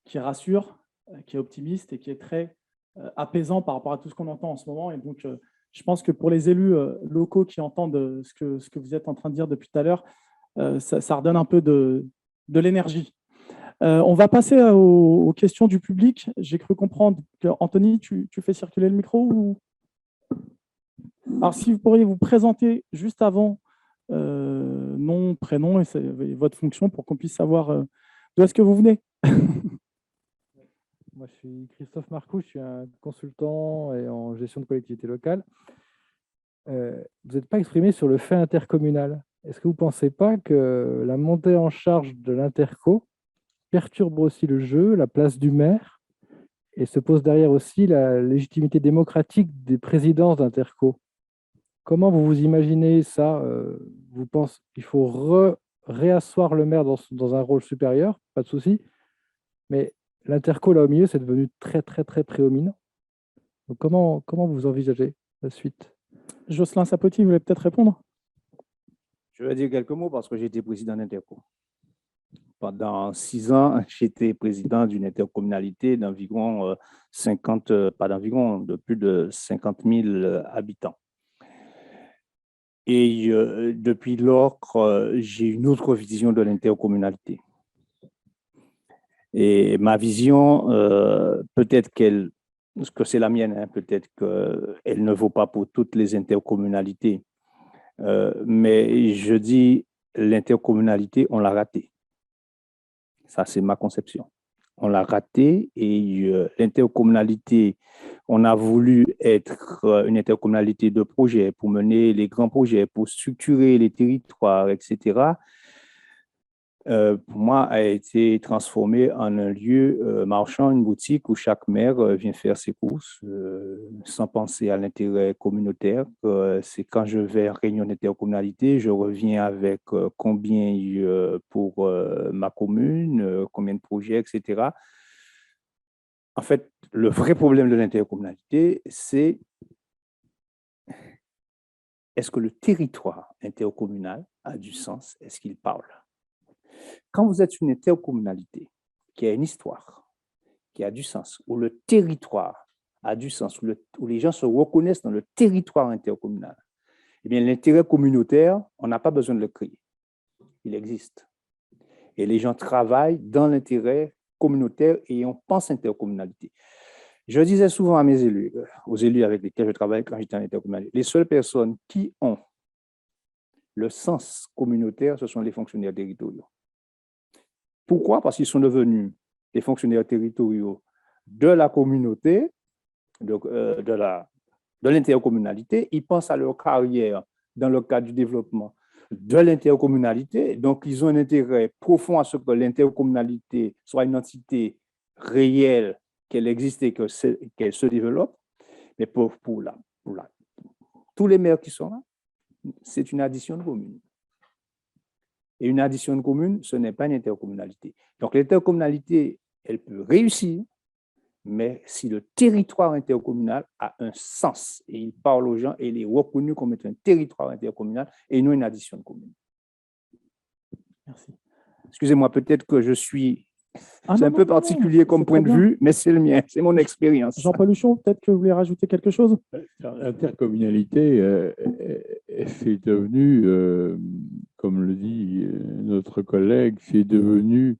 qui rassure, qui est optimiste et qui est très apaisant par rapport à tout ce qu'on entend en ce moment. Et donc, je pense que pour les élus locaux qui entendent ce que vous êtes en train de dire depuis tout à l'heure, ça redonne un peu de l'énergie. On va passer aux questions du public. J'ai cru comprendre que, Anthony, tu fais circuler le micro ou... Alors, si vous pourriez vous présenter juste avant, nom, prénom et votre fonction pour qu'on puisse savoir d'où est-ce que vous venez. Moi, je suis Christophe Marcoux, je suis un consultant et en gestion de collectivité locale. Vous n'êtes pas exprimé sur le fait intercommunal. Est-ce que vous ne pensez pas que la montée en charge de l'interco perturbe aussi le jeu, la place du maire, et se pose derrière aussi la légitimité démocratique des présidences d'interco? Comment vous imaginez ça? Vous pensez qu'il faut réasseoir le maire dans un rôle supérieur, pas de souci, mais l'interco là au milieu, c'est devenu très, très, très prédominant. Donc comment vous envisagez la suite? Jocelyn Sapoti, vous voulez peut-être répondre? Je vais dire quelques mots parce que j'ai été président d'Interco. Pendant 6 ans, j'étais président d'une intercommunalité d'environ 50, de plus de 50 000 habitants. Et depuis lors, j'ai une autre vision de l'intercommunalité. Et ma vision, peut-être que c'est la mienne, hein, peut-être qu'elle ne vaut pas pour toutes les intercommunalités. Mais je dis, l'intercommunalité, on l'a ratée. Ça, c'est ma conception. On l'a raté et l'intercommunalité, on a voulu être une intercommunalité de projets pour mener les grands projets, pour structurer les territoires, etc. Pour moi, a été transformé en un lieu marchand, une boutique où chaque maire vient faire ses courses sans penser à l'intérêt communautaire. C'est quand je vais en réunion d'intercommunalité, je reviens avec combien pour ma commune, combien de projets, etc. En fait, le vrai problème de l'intercommunalité, c'est est-ce que le territoire intercommunal a du sens? Est-ce qu'il parle? Quand vous êtes une intercommunalité qui a une histoire, qui a du sens, où le territoire a du sens, où les gens se reconnaissent dans le territoire intercommunal, eh bien, l'intérêt communautaire, on n'a pas besoin de le créer. Il existe. Et les gens travaillent dans l'intérêt communautaire et on pense intercommunalité. Je disais souvent à mes élus, aux élus avec lesquels je travaille quand j'étais en intercommunalité, les seules personnes qui ont le sens communautaire, ce sont les fonctionnaires territoriaux. Pourquoi? Parce qu'ils sont devenus des fonctionnaires territoriaux de la communauté, de l'intercommunalité. Ils pensent à leur carrière dans le cadre du développement de l'intercommunalité. Donc, ils ont un intérêt profond à ce que l'intercommunalité soit une entité réelle, qu'elle existe et qu'elle se développe. Mais pour tous les maires qui sont là, c'est une addition de communes. Et une addition de communes, ce n'est pas une intercommunalité. Donc, l'intercommunalité, elle peut réussir, mais si le territoire intercommunal a un sens et il parle aux gens et il est reconnu comme étant un territoire intercommunal et non une addition de communes. Merci. Excusez-moi, peut-être que je suis... c'est un peu particulier comme point de bien. vue, mais c'est le mien, c'est mon expérience. Jean-Paul Huchon, peut-être que vous voulez rajouter quelque chose? L'intercommunalité, c'est devenu, comme le dit notre collègue, c'est devenu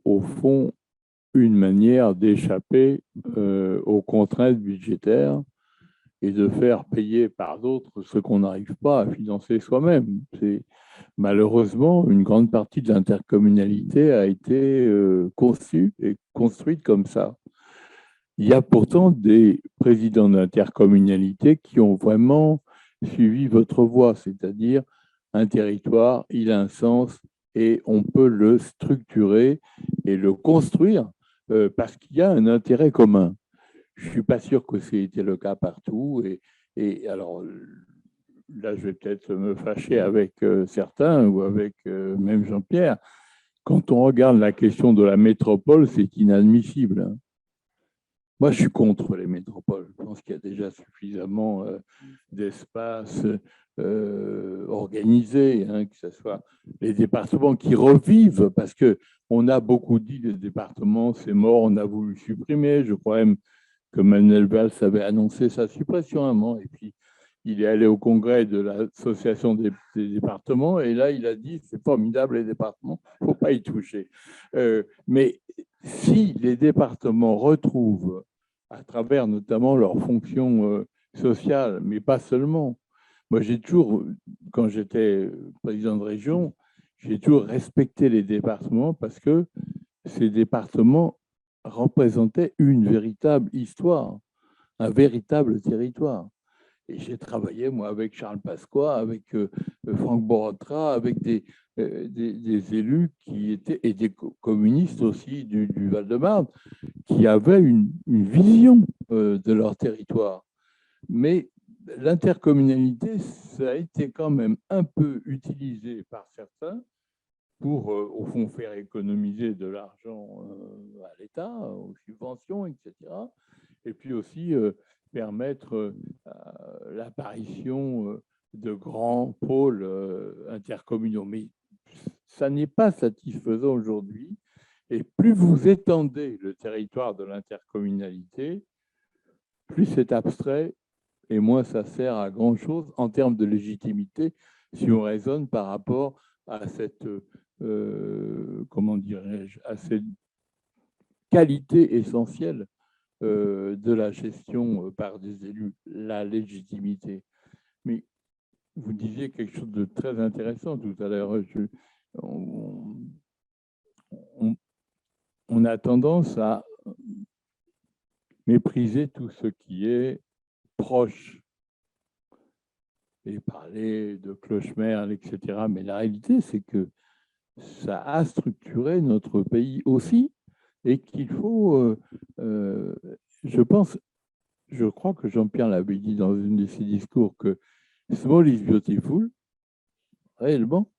au fond une manière d'échapper aux contraintes budgétaires et de faire payer par d'autres ce qu'on n'arrive pas à financer soi-même. Malheureusement, une grande partie de l'intercommunalité a été conçue et construite comme ça. Il y a pourtant des présidents d'intercommunalité qui ont vraiment suivi votre voie, c'est-à-dire un territoire, il a un sens et on peut le structurer et le construire parce qu'il y a un intérêt commun. Je ne suis pas sûr que c'était le cas partout. Et alors, là, je vais peut-être me fâcher avec certains ou avec même Jean-Pierre. Quand on regarde la question de la métropole, c'est inadmissible, hein. Moi, je suis contre les métropoles. Je pense qu'il y a déjà suffisamment d'espace organisé, hein, que ce soit les départements qui revivent, parce qu'on a beaucoup dit les départements, c'est mort, on a voulu supprimer. Je crois même que Manuel Valls avait annoncé sa suppression à un moment, et puis il est allé au congrès de l'association des départements, et là, il a dit, c'est formidable les départements, il ne faut pas y toucher. Mais si les départements retrouvent, à travers notamment leurs fonctions sociales, mais pas seulement, moi j'ai toujours, quand j'étais président de région, j'ai toujours respecté les départements parce que ces départements représentaient une véritable histoire, un véritable territoire. Et j'ai travaillé, moi, avec Charles Pasqua, avec Franck Borotra, avec des élus qui étaient, et des communistes aussi du Val-de-Marne, qui avaient une vision de leur territoire. Mais l'intercommunalité, ça a été quand même un peu utilisé par certains pour, au fond, faire économiser de l'argent à l'État, aux subventions, etc. Et puis aussi permettre l'apparition de grands pôles intercommunaux. Mais ça n'est pas satisfaisant aujourd'hui. Et plus vous étendez le territoire de l'intercommunalité, plus c'est abstrait et moins ça sert à grand-chose en termes de légitimité si on raisonne par rapport à cette, comment dirais-je, à cette qualité essentielle de la gestion par des élus, la légitimité. Mais vous disiez quelque chose de très intéressant tout à l'heure. On a tendance à mépriser tout ce qui est proche et parler de cloche-merle, etc. Mais la réalité, c'est que ça a structuré notre pays aussi et qu'il faut, je crois que Jean-Pierre l'avait dit dans une de ses discours, que small is beautiful, réellement,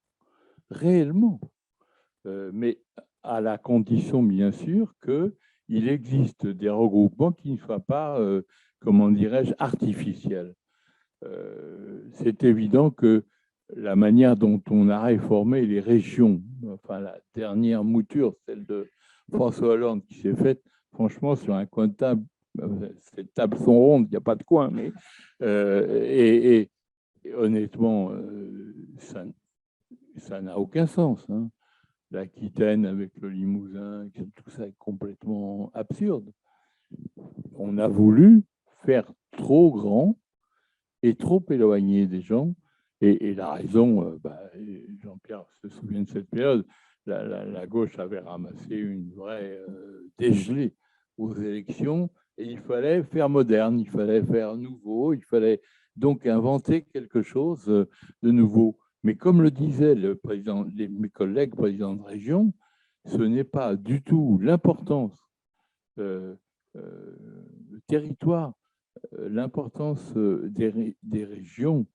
mais à la condition, bien sûr, qu'il existe des regroupements qui ne soient pas, comment dirais-je, artificiels. C'est évident que la manière dont on a réformé les régions, enfin la dernière mouture, celle de François Hollande, qui s'est faite, franchement, sur un coin de table Ces tables sont rondes, il n'y a pas de coin, mais et honnêtement, ça n'a aucun sens, hein. L'Aquitaine avec le Limousin, tout ça est complètement absurde. On a voulu faire trop grand et trop éloigné des gens. Et la raison, Jean-Pierre se souvient de cette période, la gauche avait ramassé une vraie dégelée aux élections et il fallait faire moderne, il fallait faire nouveau, il fallait donc inventer quelque chose de nouveau. Mais comme le disait mes collègues présidents de région, ce n'est pas du tout l'importance du territoire, l'importance des régions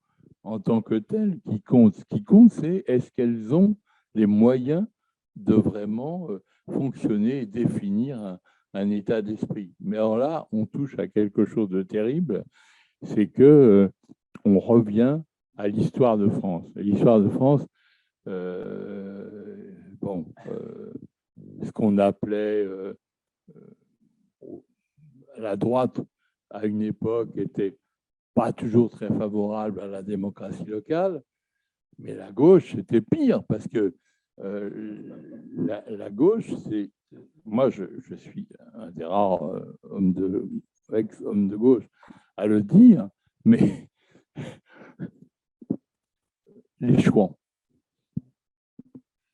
en tant que telles qui compte. Ce qui compte, c'est est-ce qu'elles ont les moyens de vraiment fonctionner et définir un état d'esprit. Mais alors là, on touche à quelque chose de terrible, c'est que on revient à l'histoire de France. L'histoire de France, ce qu'on appelait la droite à une époque était pas toujours très favorable à la démocratie locale, mais la gauche, c'était pire, parce que la gauche, c'est... Moi, je suis un des rares ex-hommes de gauche à le dire, mais les Chouans,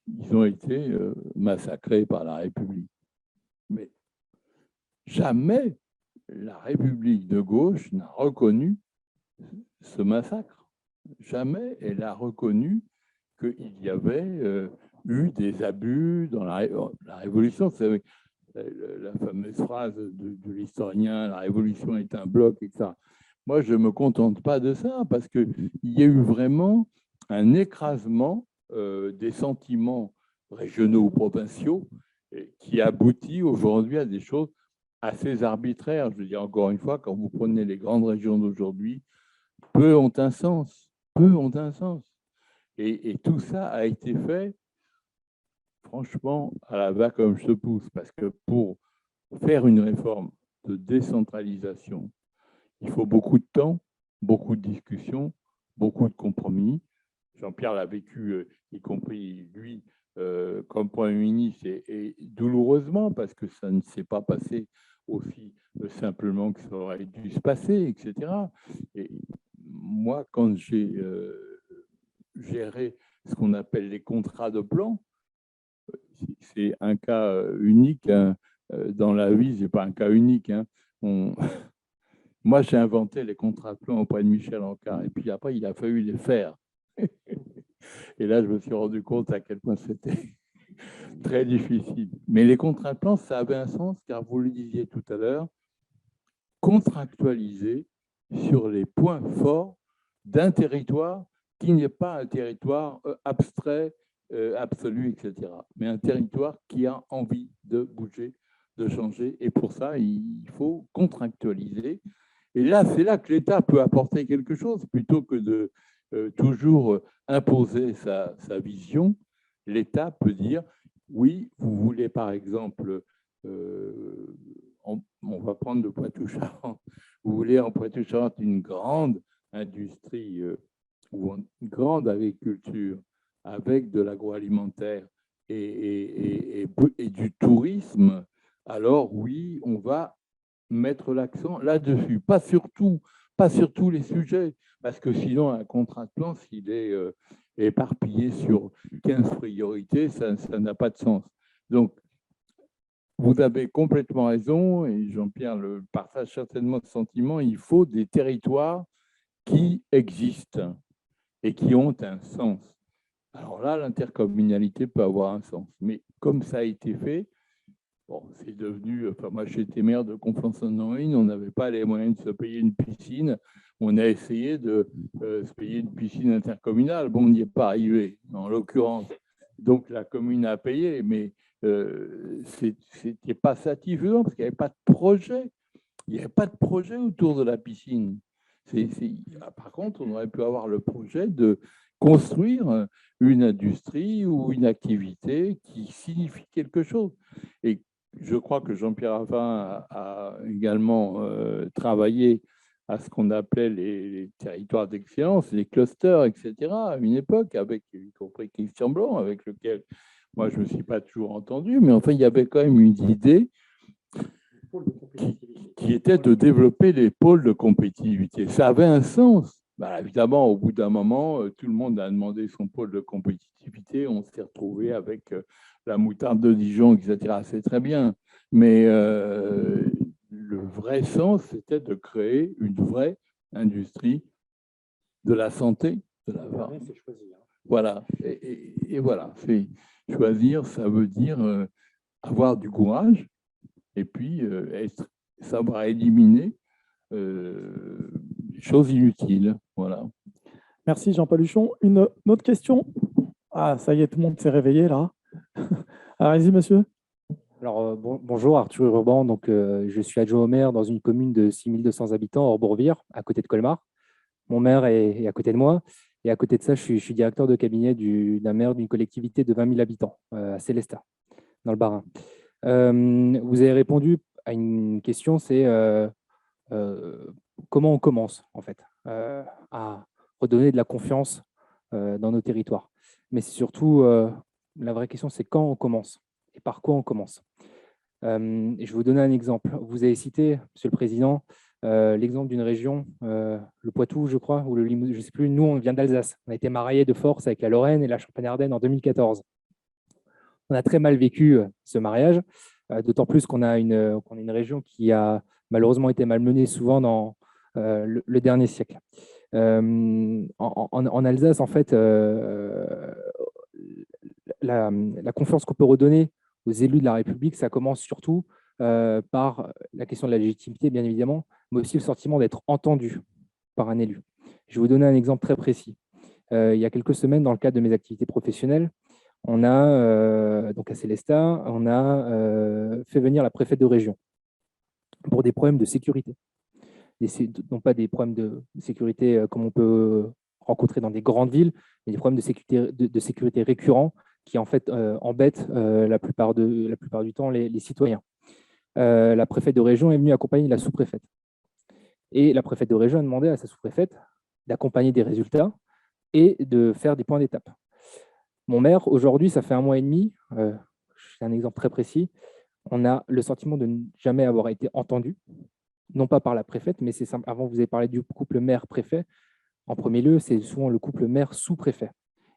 ils ont été massacrés par la République. Mais jamais la République de gauche n'a reconnu ce massacre. Jamais elle a reconnu qu'il y avait eu des abus dans la Révolution. Vous savez, la fameuse phrase de l'historien, la Révolution est un bloc, etc. Moi, je ne me contente pas de ça, parce qu'il y a eu vraiment un écrasement des sentiments régionaux ou provinciaux qui aboutit aujourd'hui à des choses assez arbitraires. Je veux dire, encore une fois, quand vous prenez les grandes régions d'aujourd'hui, peu ont un sens, peu ont un sens. Et tout ça a été fait, franchement, à la va comme je te pousse, parce que pour faire une réforme de décentralisation, il faut beaucoup de temps, beaucoup de discussions, beaucoup de compromis. Jean-Pierre l'a vécu, y compris lui, comme Premier ministre, et douloureusement, parce que ça ne s'est pas passé aussi simplement que ça aurait dû se passer, etc. Et moi, quand j'ai géré ce qu'on appelle les contrats de plan, c'est un cas unique, hein, dans la vie, ce n'est pas un cas unique, hein. Moi, j'ai inventé les contrats de plan auprès de Michel Ancard, et puis après, il a fallu les faire. Et là, je me suis rendu compte à quel point c'était très difficile. Mais les contrats de plan, ça avait un sens, car vous le disiez tout à l'heure, contractualiser sur les points forts d'un territoire qui n'est pas un territoire abstrait, absolu, etc., mais un territoire qui a envie de bouger, de changer. Et pour ça, il faut contractualiser. Et là, c'est là que l'État peut apporter quelque chose, plutôt que de toujours imposer sa vision. L'État peut dire, oui, vous voulez par exemple, on va prendre le Poitou-Charentes, vous voulez en Poitou-Charentes une grande industrie ou une grande agriculture avec de l'agroalimentaire et du tourisme, alors oui, on va mettre l'accent là-dessus, pas sur tous les sujets, parce que sinon un contrat de plan, s'il est éparpillé sur 15 priorités, ça n'a pas de sens. Donc, vous avez complètement raison, et Jean-Pierre le partage certainement ce sentiment, il faut des territoires qui existent et qui ont un sens. Alors là, l'intercommunalité peut avoir un sens, mais comme ça a été fait, bon, c'est devenu, enfin moi j'étais maire de Conflans-Sainte-Honorine, on n'avait pas les moyens de se payer une piscine, on a essayé de se payer une piscine intercommunale, bon, on n'y est pas arrivé en l'occurrence, donc la commune a payé, mais c'était pas satisfaisant parce qu'il n'y avait pas de projet, il n'y avait pas de projet autour de la piscine. Par contre, on aurait pu avoir le projet de construire une industrie ou une activité qui signifie quelque chose. Et je crois que Jean-Pierre Raffarin a également travaillé à ce qu'on appelait les territoires d'excellence, les clusters, etc., à une époque, avec y compris Christian Blanc, avec lequel moi je ne me suis pas toujours entendu, mais enfin il y avait quand même une idée qui était de développer les pôles de compétitivité. Ça avait un sens. Bah, évidemment, au bout d'un moment, tout le monde a demandé son pôle de compétitivité. On s'est retrouvé avec la moutarde de Dijon, etc. C'est très bien. Mais le vrai sens, c'était de créer une vraie industrie de la santé. De la... Voilà. Et voilà. Choisir, ça veut dire avoir du courage et puis savoir éliminer les choses inutiles. Voilà. Merci Jean-Paul Huchon. Une autre question? Ah, ça y est, tout le monde s'est réveillé là. Allez-y, monsieur. Alors, bonjour, Arthur Urban. Donc, je suis adjoint au maire dans une commune de 6200 habitants, Orbourvire, à côté de Colmar. Mon maire est à côté de moi. Et à côté de ça, je suis directeur de cabinet d'un maire d'une collectivité de 20 000 habitants, à Célestat, dans le Bas-Rhin. Vous avez répondu à une question, c'est comment on commence, en fait, à redonner de la confiance dans nos territoires. Mais c'est surtout, la vraie question, c'est quand on commence et par quoi on commence. Je vais vous donner un exemple. Vous avez cité, Monsieur le Président, l'exemple d'une région, le Poitou, je crois, ou le Limousin, je ne sais plus. Nous, on vient d'Alsace. On a été mariés de force avec la Lorraine et la Champagne-Ardenne en 2014. On a très mal vécu ce mariage, d'autant plus qu'on a une région qui a malheureusement été malmenée souvent dans le dernier siècle. En Alsace, en fait, la confiance qu'on peut redonner aux élus de la République, ça commence surtout par la question de la légitimité, bien évidemment, mais aussi le sentiment d'être entendu par un élu. Je vais vous donner un exemple très précis. Il y a quelques semaines, dans le cadre de mes activités professionnelles, on a, donc à Célestat, on a fait venir la préfète de région pour des problèmes de sécurité. Non pas des problèmes de sécurité comme on peut rencontrer dans des grandes villes, mais des problèmes de sécurité récurrents qui en fait embêtent la plupart du temps les citoyens. La préfète de région est venue accompagner la sous-préfète. Et la préfète de région a demandé à sa sous-préfète d'accompagner des résultats et de faire des points d'étape. Mon maire, aujourd'hui, ça fait 1 mois et demi, c'est un exemple très précis, on a le sentiment de ne jamais avoir été entendu, non pas par la préfète, mais c'est simple. Avant, vous avez parlé du couple maire-préfet. En premier lieu, c'est souvent le couple maire-sous-préfet.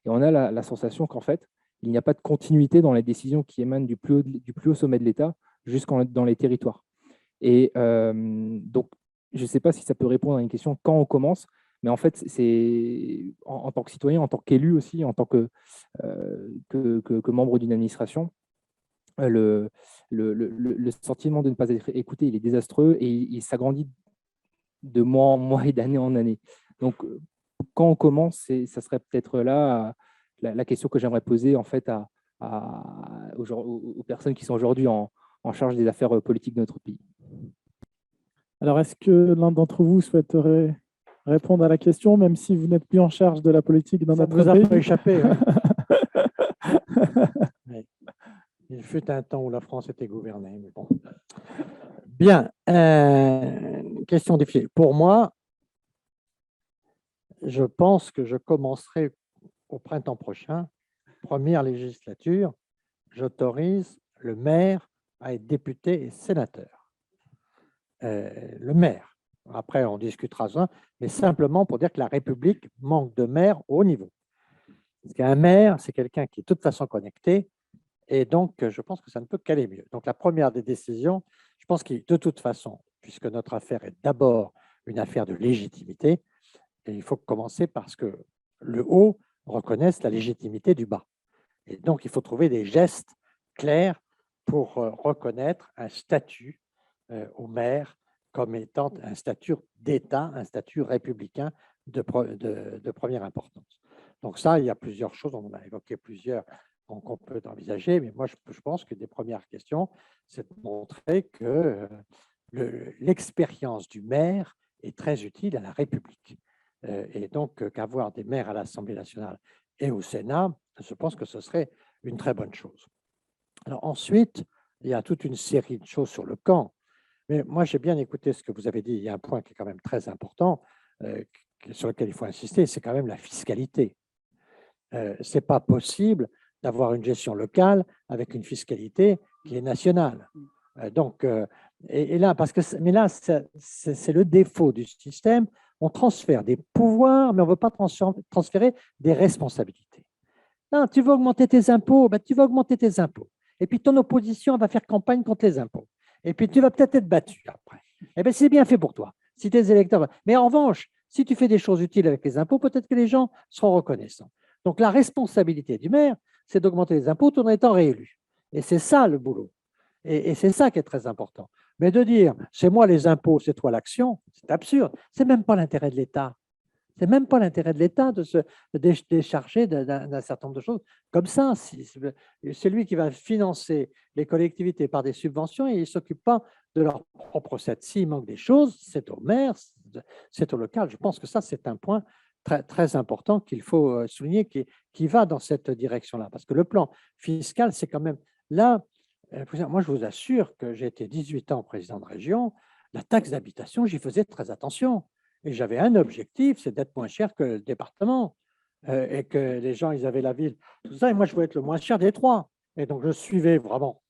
Et on a la sensation qu'en fait, il n'y a pas de continuité dans les décisions qui émanent du plus haut sommet de l'État dans les territoires. Et donc, je ne sais pas si ça peut répondre à une question quand on commence, mais en fait, c'est en tant que citoyen, en tant qu'élu aussi, en tant que membre d'une administration, le sentiment de ne pas être écouté, il est désastreux et il s'agrandit de mois en mois et d'année en année. Donc, quand on commence, ça serait peut-être là la question que j'aimerais poser en fait aux personnes qui sont aujourd'hui en charge des affaires politiques de notre pays. Alors, est-ce que l'un d'entre vous souhaiterait répondre à la question, même si vous n'êtes plus en charge de la politique dans notre pays? Ça ne vous a pas échappé. Hein. Oui. Il fut un temps où la France était gouvernée. Mais bon. Bien. Question difficile. Pour moi, je pense que je commencerai au printemps prochain, première législature, j'autorise le maire à être député et sénateur. Le maire. Après, on discutera ça, mais simplement pour dire que la République manque de maires au haut niveau. Parce qu'un maire, c'est quelqu'un qui est de toute façon connecté, et donc je pense que ça ne peut qu'aller mieux. Donc la première des décisions, je pense que de toute façon, puisque notre affaire est d'abord une affaire de légitimité, et il faut commencer parce que le haut reconnaisse la légitimité du bas. Et donc il faut trouver des gestes clairs pour reconnaître un statut au maire comme étant un statut d'État, un statut républicain de première importance. Donc ça, il y a plusieurs choses, on en a évoqué plusieurs qu'on peut envisager, mais moi je pense que des premières questions, c'est de montrer que l'expérience du maire est très utile à la République. Et donc qu'avoir des maires à l'Assemblée nationale et au Sénat, je pense que ce serait une très bonne chose. Alors ensuite, il y a toute une série de choses sur le camp. Mais moi, j'ai bien écouté ce que vous avez dit. Il y a un point qui est quand même très important, sur lequel il faut insister, c'est quand même la fiscalité. Ce n'est pas possible d'avoir une gestion locale avec une fiscalité qui est nationale. Et là, mais là, c'est le défaut du système. On transfère des pouvoirs, mais on ne veut pas transférer des responsabilités. Non, tu veux augmenter tes impôts, ben, tu vas augmenter tes impôts. Et puis ton opposition va faire campagne contre les impôts. Et puis tu vas peut-être être battu après. Eh bien, c'est bien fait pour toi, si tes électeurs. Mais en revanche, si tu fais des choses utiles avec les impôts, peut-être que les gens seront reconnaissants. Donc la responsabilité du maire, c'est d'augmenter les impôts tout en étant réélu. Et c'est ça le boulot. Et c'est ça qui est très important. Mais de dire, c'est moi les impôts, c'est toi l'action, c'est absurde. C'est même pas l'intérêt de l'État. C'est même pas l'intérêt de l'État de se décharger d'un certain nombre de choses. Comme ça, c'est lui qui va financer les collectivités par des subventions et il ne s'occupe pas de leur propre recette. S'il manque des choses, c'est au maire, c'est au local. Je pense que ça, c'est un point très, très important qu'il faut souligner, qui va dans cette direction-là. Parce que le plan fiscal, c'est quand même là. Moi, je vous assure que j'ai été 18 ans président de région. La taxe d'habitation, j'y faisais très attention. Et j'avais un objectif, c'est d'être moins cher que le département. Et que les gens, ils avaient la ville, tout ça. Et moi, je voulais être le moins cher des trois. Et donc, je suivais vraiment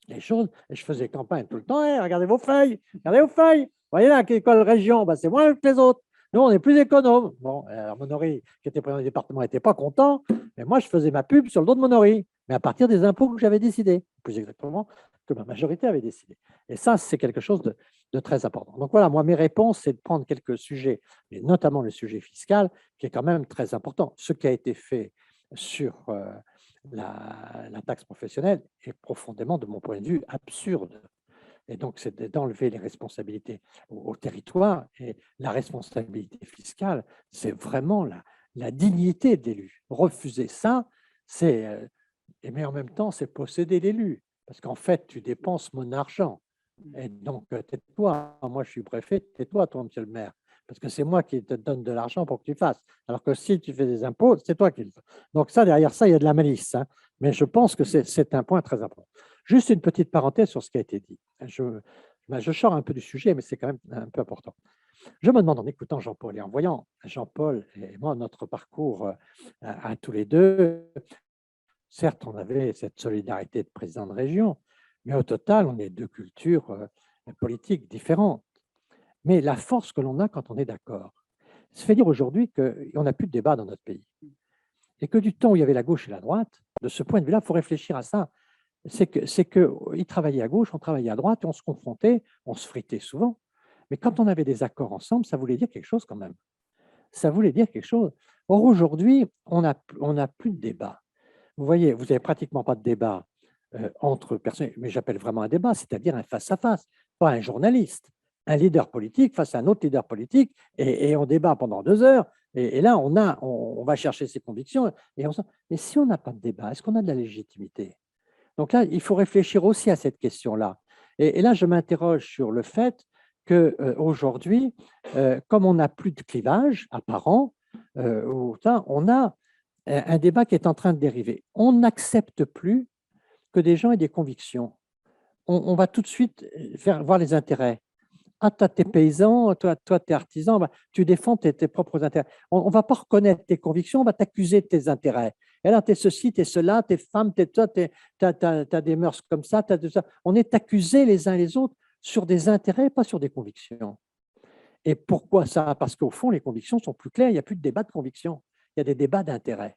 les choses. Et je faisais campagne tout le temps. Hey, regardez vos feuilles, regardez vos feuilles. Vous voyez là, l'école région, ben, c'est moins que les autres. Nous, on est plus économes. Bon, alors Monory, qui était président du département, n'était pas content. Mais moi, je faisais ma pub sur le dos de Monory, mais à partir des impôts que j'avais décidés, plus exactement que ma majorité avait décidé. Et ça, c'est quelque chose de très important. Donc voilà, moi, mes réponses, c'est de prendre quelques sujets, et notamment le sujet fiscal, qui est quand même très important. Ce qui a été fait sur la taxe professionnelle est profondément, de mon point de vue, absurde. Et donc, c'est d'enlever les responsabilités au territoire. Et la responsabilité fiscale, c'est vraiment la dignité de l'élu. Refuser ça, mais en même temps, c'est posséder l'élu. Parce qu'en fait, tu dépenses mon argent. Et donc, tais-toi. Moi, je suis préfet, tais-toi, toi, monsieur le maire. Parce que c'est moi qui te donne de l'argent pour que tu fasses. Alors que si tu fais des impôts, c'est toi qui le fais. Donc ça, derrière ça, il y a de la malice. Hein. Mais je pense que c'est un point très important. Juste une petite parenthèse sur ce qui a été dit. Je sors un peu du sujet, mais c'est quand même un peu important. Je me demande, en écoutant Jean-Paul et en voyant Jean-Paul et moi, notre parcours à tous les deux, certes, on avait cette solidarité de président de région, mais au total, on est deux cultures politiques différentes. Mais la force que l'on a quand on est d'accord, ça fait dire aujourd'hui qu'on n'a plus de débat dans notre pays. Et que du temps où il y avait la gauche et la droite, de ce point de vue-là, il faut réfléchir à ça. C'est qu'ils travaillaient à gauche, on travaillait à droite, et on se confrontait, on se fritait souvent. Mais quand on avait des accords ensemble, ça voulait dire quelque chose quand même. Ça voulait dire quelque chose. Or, aujourd'hui, on n'a plus de débat. Vous voyez, vous n'avez pratiquement pas de débat entre personnes, mais j'appelle vraiment un débat, c'est-à-dire un face-à-face, pas un journaliste, un leader politique face à un autre leader politique, et on débat pendant 2 heures, et là, on va chercher ses convictions. Mais si on n'a pas de débat, est-ce qu'on a de la légitimité? Donc là, il faut réfléchir aussi à cette question-là. Et là, je m'interroge sur le fait qu'aujourd'hui, comme on n'a plus de clivage apparent, on a un débat qui est en train de dériver. On n'accepte plus que des gens aient des convictions. On va tout de suite voir les intérêts. Ah, toi, tu es paysan, toi, tu es artisan, bah, tu défends tes propres intérêts. On ne va pas reconnaître tes convictions, on va t'accuser de tes intérêts. Et là, tu es ceci, tu es cela, tu es femme, tu as des mœurs comme ça, ça. On est accusés les uns les autres sur des intérêts, pas sur des convictions. Et pourquoi ça? Parce qu'au fond, les convictions sont plus claires, il n'y a plus de débat de convictions, il y a des débats d'intérêts.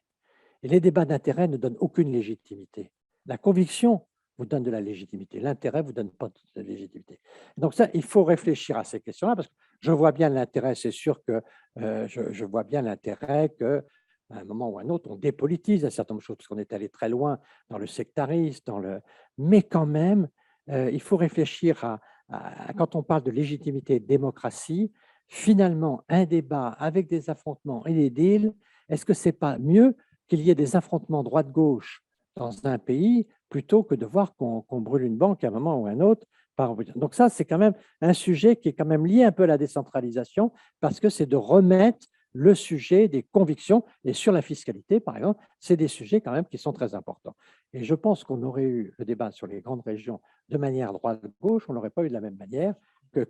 Et les débats d'intérêts ne donnent aucune légitimité. La conviction vous donne de la légitimité. L'intérêt ne vous donne pas de légitimité. Donc ça, il faut réfléchir à ces questions-là, parce que je vois bien l'intérêt, c'est sûr que je vois bien l'intérêt qu'à un moment ou à un autre, on dépolitise un certain nombre de choses, parce qu'on est allé très loin dans le sectarisme, mais quand même, il faut réfléchir à quand on parle de légitimité et de démocratie, finalement, un débat avec des affrontements et des deals, est-ce que ce n'est pas mieux qu'il y ait des affrontements droite-gauche dans un pays plutôt que de voir qu'on brûle une banque à un moment ou à un autre. Donc ça, c'est quand même un sujet qui est quand même lié un peu à la décentralisation parce que c'est de remettre le sujet des convictions. Et sur la fiscalité, par exemple, c'est des sujets quand même qui sont très importants. Et je pense qu'on aurait eu le débat sur les grandes régions de manière droite-gauche, on n'aurait pas eu de la même manière qu'à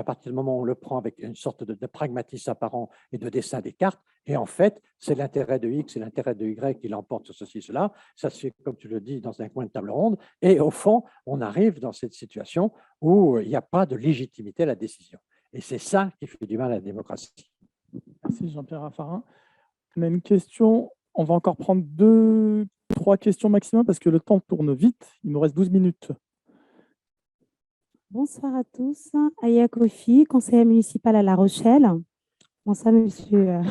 partir du moment où on le prend avec une sorte de pragmatisme apparent et de dessin des cartes, et en fait, c'est l'intérêt de X et l'intérêt de Y qui l'emporte sur ceci, cela. Ça se fait, comme tu le dis, dans un coin de table ronde. Et au fond, on arrive dans cette situation où il n'y a pas de légitimité à la décision. Et c'est ça qui fait du mal à la démocratie. Merci Jean-Pierre Raffarin. On a une question, on va encore prendre 3 questions maximum parce que le temps tourne vite. Il nous reste 12 minutes. Bonsoir à tous. Aya Kofi, conseillère municipale à La Rochelle. Bonsoir, monsieur.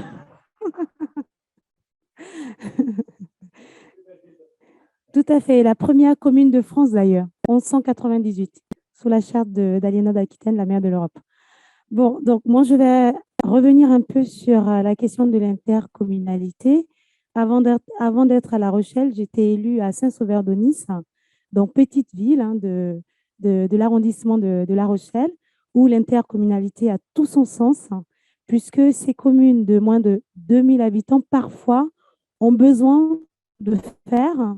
Tout à fait. La première commune de France, d'ailleurs, 1198, sous la charte d'Aliénor d'Aquitaine, la mère de l'Europe. Bon, donc moi, je vais revenir un peu sur la question de l'intercommunalité. Avant d'être à La Rochelle, j'étais élue à Saint-Sauveur-d'Aunis, donc petite ville de l'arrondissement de La Rochelle, où l'intercommunalité a tout son sens, puisque ces communes de moins de 2000 habitants, parfois, ont besoin de faire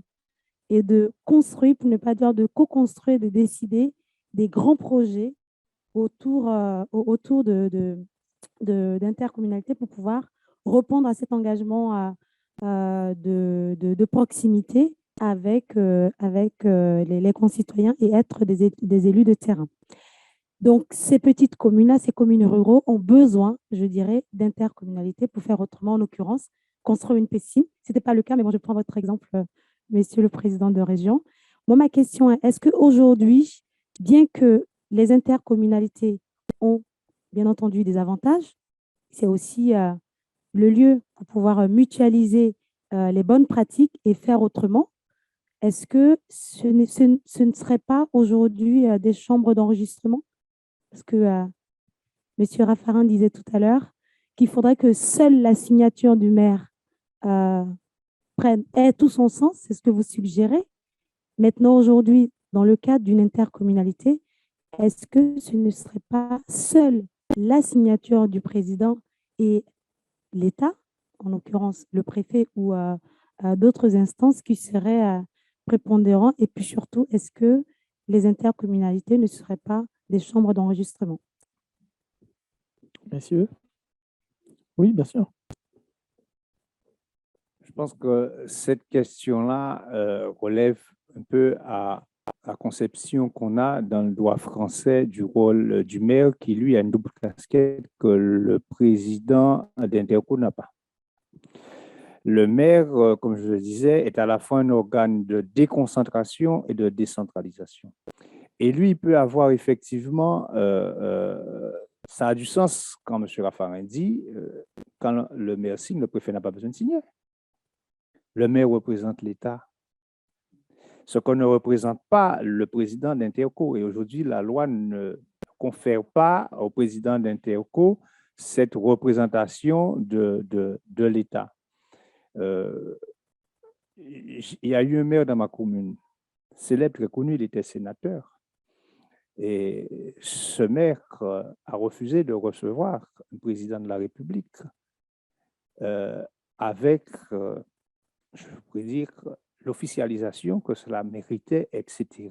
et de construire, pour ne pas dire de co-construire, de décider des grands projets autour d'intercommunalité pour pouvoir répondre à cet engagement de proximité avec les concitoyens et être des élus de terrain. Donc, ces petites communes-là, ces communes ruraux ont besoin, je dirais, d'intercommunalité pour faire autrement, en l'occurrence, construire une piscine. Ce n'était pas le cas, mais bon, je prends votre exemple, monsieur le président de région. Moi, ma question est, est-ce qu'aujourd'hui, bien que les intercommunalités ont bien entendu des avantages, c'est aussi le lieu pour pouvoir mutualiser les bonnes pratiques et faire autrement, est-ce que ce ne serait pas aujourd'hui des chambres d'enregistrement? Parce que M. Raffarin disait tout à l'heure qu'il faudrait que seule la signature du maire ait tout son sens, c'est ce que vous suggérez. Maintenant, aujourd'hui, dans le cadre d'une intercommunalité, est-ce que ce ne serait pas seule la signature du président et l'État, en l'occurrence le préfet ou d'autres instances qui seraient prépondérants? Et puis surtout, est-ce que les intercommunalités ne seraient pas des chambres d'enregistrement? Messieurs? Oui, bien sûr. Je pense que cette question-là relève un peu à la conception qu'on a dans le droit français du rôle du maire qui, lui, a une double casquette que le président d'Interco n'a pas. Le maire, comme je le disais, est à la fois un organe de déconcentration et de décentralisation. Et lui, il peut avoir effectivement, ça a du sens quand M. Raffarin dit, quand le maire signe, le préfet n'a pas besoin de signer. Le maire représente l'État. Ce qu'on ne représente pas le président d'Interco. Et aujourd'hui, la loi ne confère pas au président d'Interco cette représentation de l'État. Il y a eu un maire dans ma commune, célèbre, très connu, il était sénateur. Et ce maire a refusé de recevoir un président de la République avec, je pourrais dire, l'officialisation que cela méritait, etc.,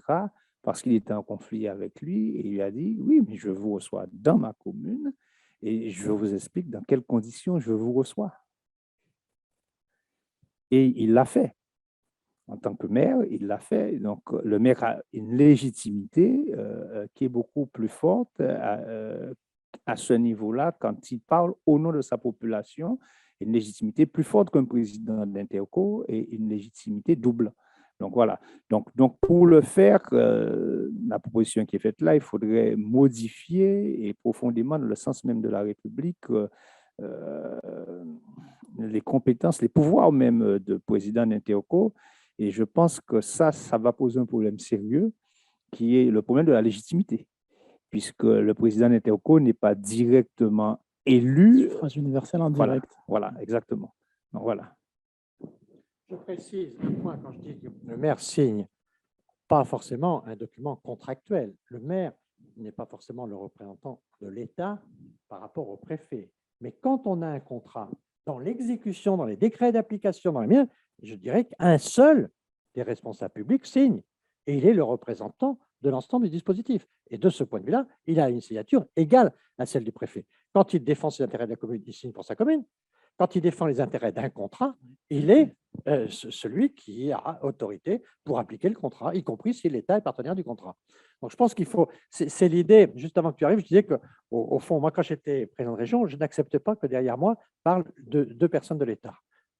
parce qu'il était en conflit avec lui. Et il lui a dit, oui, mais je vous reçois dans ma commune et je vous explique dans quelles conditions je vous reçois. Et il l'a fait. En tant que maire, il l'a fait. Donc, le maire a une légitimité qui est beaucoup plus forte à ce niveau-là quand il parle au nom de sa population, une légitimité plus forte qu'un président d'Interco et une légitimité double. Donc, voilà. Donc pour le faire, la proposition qui est faite là, il faudrait modifier et profondément, dans le sens même de la République, les compétences, les pouvoirs même de président d'Interco. Et je pense que ça va poser un problème sérieux, qui est le problème de la légitimité, puisque le président d'Interco n'est pas directement élu. Suffrage universel indirect. Voilà, exactement. Donc, voilà. Je précise un point quand je dis que le maire signe pas forcément un document contractuel. Le maire n'est pas forcément le représentant de l'État par rapport au préfet. Mais quand on a un contrat, dans l'exécution, dans les décrets d'application, dans les miens, je dirais qu'un seul des responsables publics signe. Et il est le représentant de l'ensemble du dispositif. Et de ce point de vue-là, il a une signature égale à celle du préfet. Quand il défend ses intérêts de la commune, il signe pour sa commune. Quand il défend les intérêts d'un contrat, il est celui qui a autorité pour appliquer le contrat, y compris si l'État est partenaire du contrat. Donc, je pense qu'il faut, c'est l'idée, juste avant que tu arrives, je disais qu'au fond, moi, quand j'étais président de région, je n'acceptais pas que derrière moi parlent deux personnes de l'État.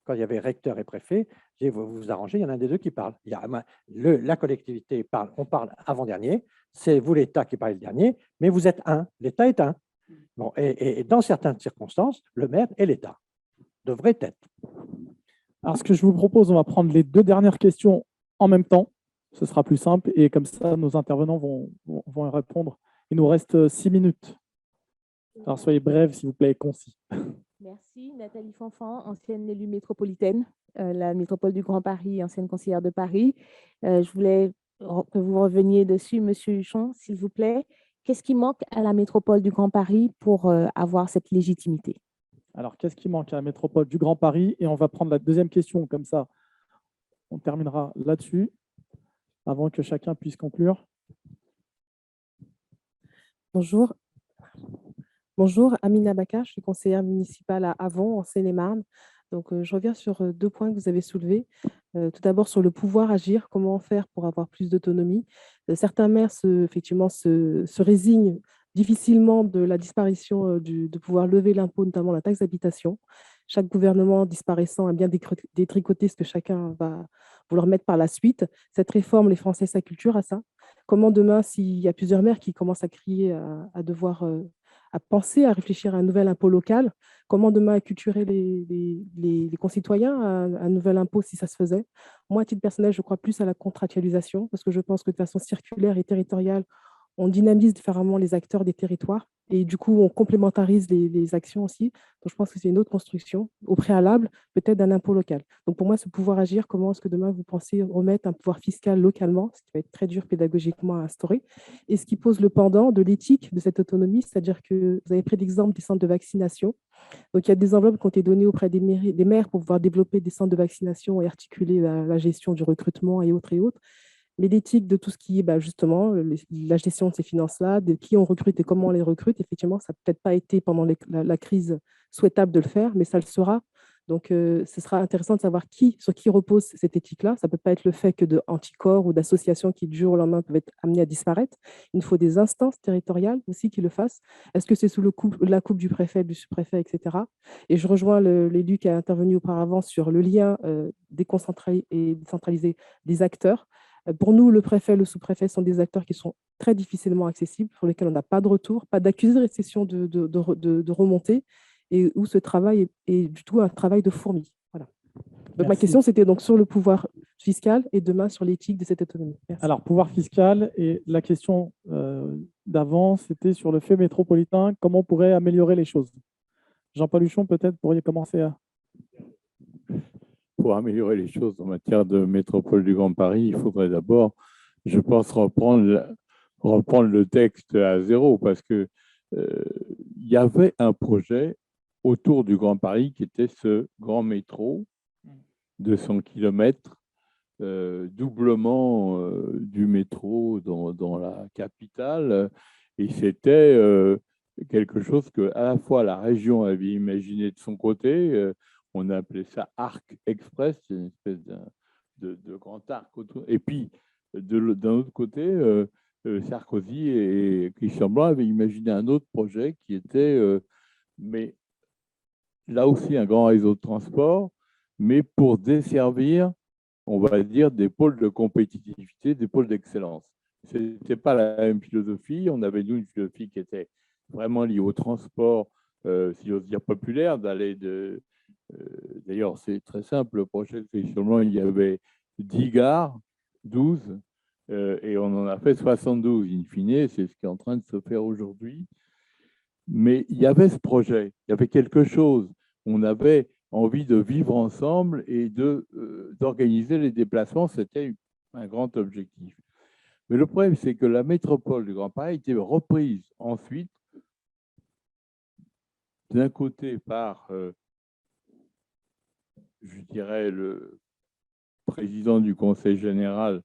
Quand il y avait recteur et préfet, je disais, vous vous arrangez, il y en a un des deux qui parle. La collectivité parle, on parle avant-dernier, c'est vous l'État qui parlez le dernier, mais vous êtes un, l'État est un. Bon, et dans certaines circonstances, le maire et l'État devraient être. Alors, ce que je vous propose, on va prendre les deux dernières questions en même temps. Ce sera plus simple et comme ça, nos intervenants vont y répondre. Il nous reste 6 minutes. Alors, soyez brefs, s'il vous plaît, et concis. Merci. Nathalie Fanfan, ancienne élue métropolitaine, la métropole du Grand Paris, ancienne conseillère de Paris. Je voulais que vous reveniez dessus, Monsieur Huchon, s'il vous plaît. Qu'est-ce qui manque à la métropole du Grand Paris pour avoir cette légitimité? Alors, qu'est-ce qui manque à la métropole du Grand Paris? Et on va prendre la deuxième question, comme ça, on terminera là-dessus, avant que chacun puisse conclure. Bonjour. Bonjour, Amina Bakar, je suis conseillère municipale à Avon, en Seine-et-Marne. Donc, je reviens sur 2 points que vous avez soulevés. Tout d'abord, sur le pouvoir agir, comment faire pour avoir plus d'autonomie. Certains maires, effectivement, se résignent difficilement de la disparition de pouvoir lever l'impôt, notamment la taxe d'habitation. Chaque gouvernement disparaissant a bien détricoté ce que chacun va vouloir mettre par la suite. Cette réforme, les Français s'acculturent à ça. Comment demain, s'il y a plusieurs maires qui commencent à crier, à devoir à penser, à réfléchir à un nouvel impôt local, comment demain acculturer les concitoyens à un nouvel impôt si ça se faisait? Moi, à titre personnel, je crois plus à la contractualisation parce que je pense que de façon circulaire et territoriale, on dynamise différemment les acteurs des territoires et du coup, on complémentarise les actions aussi. Donc, je pense que c'est une autre construction au préalable, peut-être d'un impôt local. Donc, pour moi, ce pouvoir agir, comment est-ce que demain, vous pensez remettre un pouvoir fiscal localement, ce qui va être très dur pédagogiquement à instaurer, et ce qui pose le pendant de l'éthique de cette autonomie, c'est-à-dire que vous avez pris l'exemple des centres de vaccination. Donc, il y a des enveloppes qui ont été données auprès des maires pour pouvoir développer des centres de vaccination et articuler la gestion du recrutement et autres et autres. Mais l'éthique de tout ce qui est justement la gestion de ces finances-là, de qui on recrute et comment on les recrute, effectivement, ça n'a peut-être pas été pendant la crise souhaitable de le faire, mais ça le sera. Donc, ce sera intéressant de savoir sur qui repose cette éthique-là. Ça ne peut pas être le fait que d'anticorps ou d'associations qui, du jour au lendemain, peuvent être amenées à disparaître. Il faut des instances territoriales aussi qui le fassent. Est-ce que c'est sous la coupe du préfet, du sous-préfet, etc. Et je rejoins l'élu qui a intervenu auparavant sur le lien déconcentré et décentralisé des acteurs. Pour nous, le préfet, le sous-préfet sont des acteurs qui sont très difficilement accessibles, sur lesquels on n'a pas de retour, pas d'accusé de récession de remontée, et où ce travail est du tout un travail de fourmi. Voilà. Donc, ma question, c'était donc sur le pouvoir fiscal et demain sur l'éthique de cette autonomie. Merci. Alors, pouvoir fiscal, et la question d'avant, c'était sur le fait métropolitain, comment on pourrait améliorer les choses? Jean-Paul Huchon, peut-être, pourriez commencer à... Pour améliorer les choses en matière de métropole du Grand Paris, il faudrait d'abord, je pense, reprendre le texte à zéro, parce que il y avait un projet autour du Grand Paris qui était ce grand métro de 100 km, doublement du métro dans la capitale, et c'était quelque chose que à la fois la région avait imaginé de son côté. On a appelé ça Arc Express, c'est une espèce de grand arc autour. Et puis, d'un autre côté, Sarkozy et Christian Blanc avaient imaginé un autre projet qui était, mais là aussi, un grand réseau de transport, mais pour desservir, on va dire, des pôles de compétitivité, des pôles d'excellence. Ce n'était pas la même philosophie. On avait, nous, une philosophie qui était vraiment liée au transport, si j'ose dire, populaire, d'aller de... D'ailleurs, c'est très simple, le projet de Christian Blanc, il y avait 10 gares, 12, et on en a fait 72 in fine, c'est ce qui est en train de se faire aujourd'hui. Mais il y avait ce projet, il y avait quelque chose, on avait envie de vivre ensemble et d'organiser les déplacements, c'était un grand objectif. Mais le problème, c'est que la métropole du Grand Paris a été reprise ensuite d'un côté par, je dirais, le président du Conseil général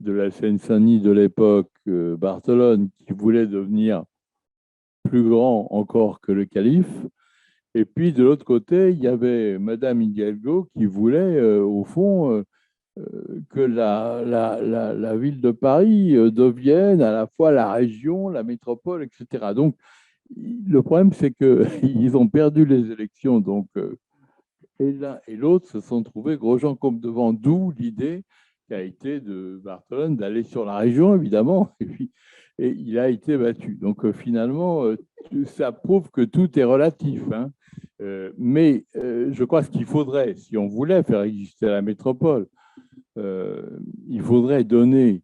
de la Seine-Saint-Denis de l'époque, Barthelone, qui voulait devenir plus grand encore que le calife. Et puis, de l'autre côté, il y avait Madame Hidalgo qui voulait, au fond, que la ville de Paris devienne à la fois la région, la métropole, etc. Donc, le problème, c'est qu'ils ont perdu les élections. Donc, et l'un et l'autre se sont trouvés gros gens comme devant, d'où l'idée qui a été de Barthelone d'aller sur la région, évidemment, et il a été battu. Donc, finalement, ça prouve que tout est relatif, hein. Mais je crois ce qu'il faudrait, si on voulait faire exister la métropole, il faudrait donner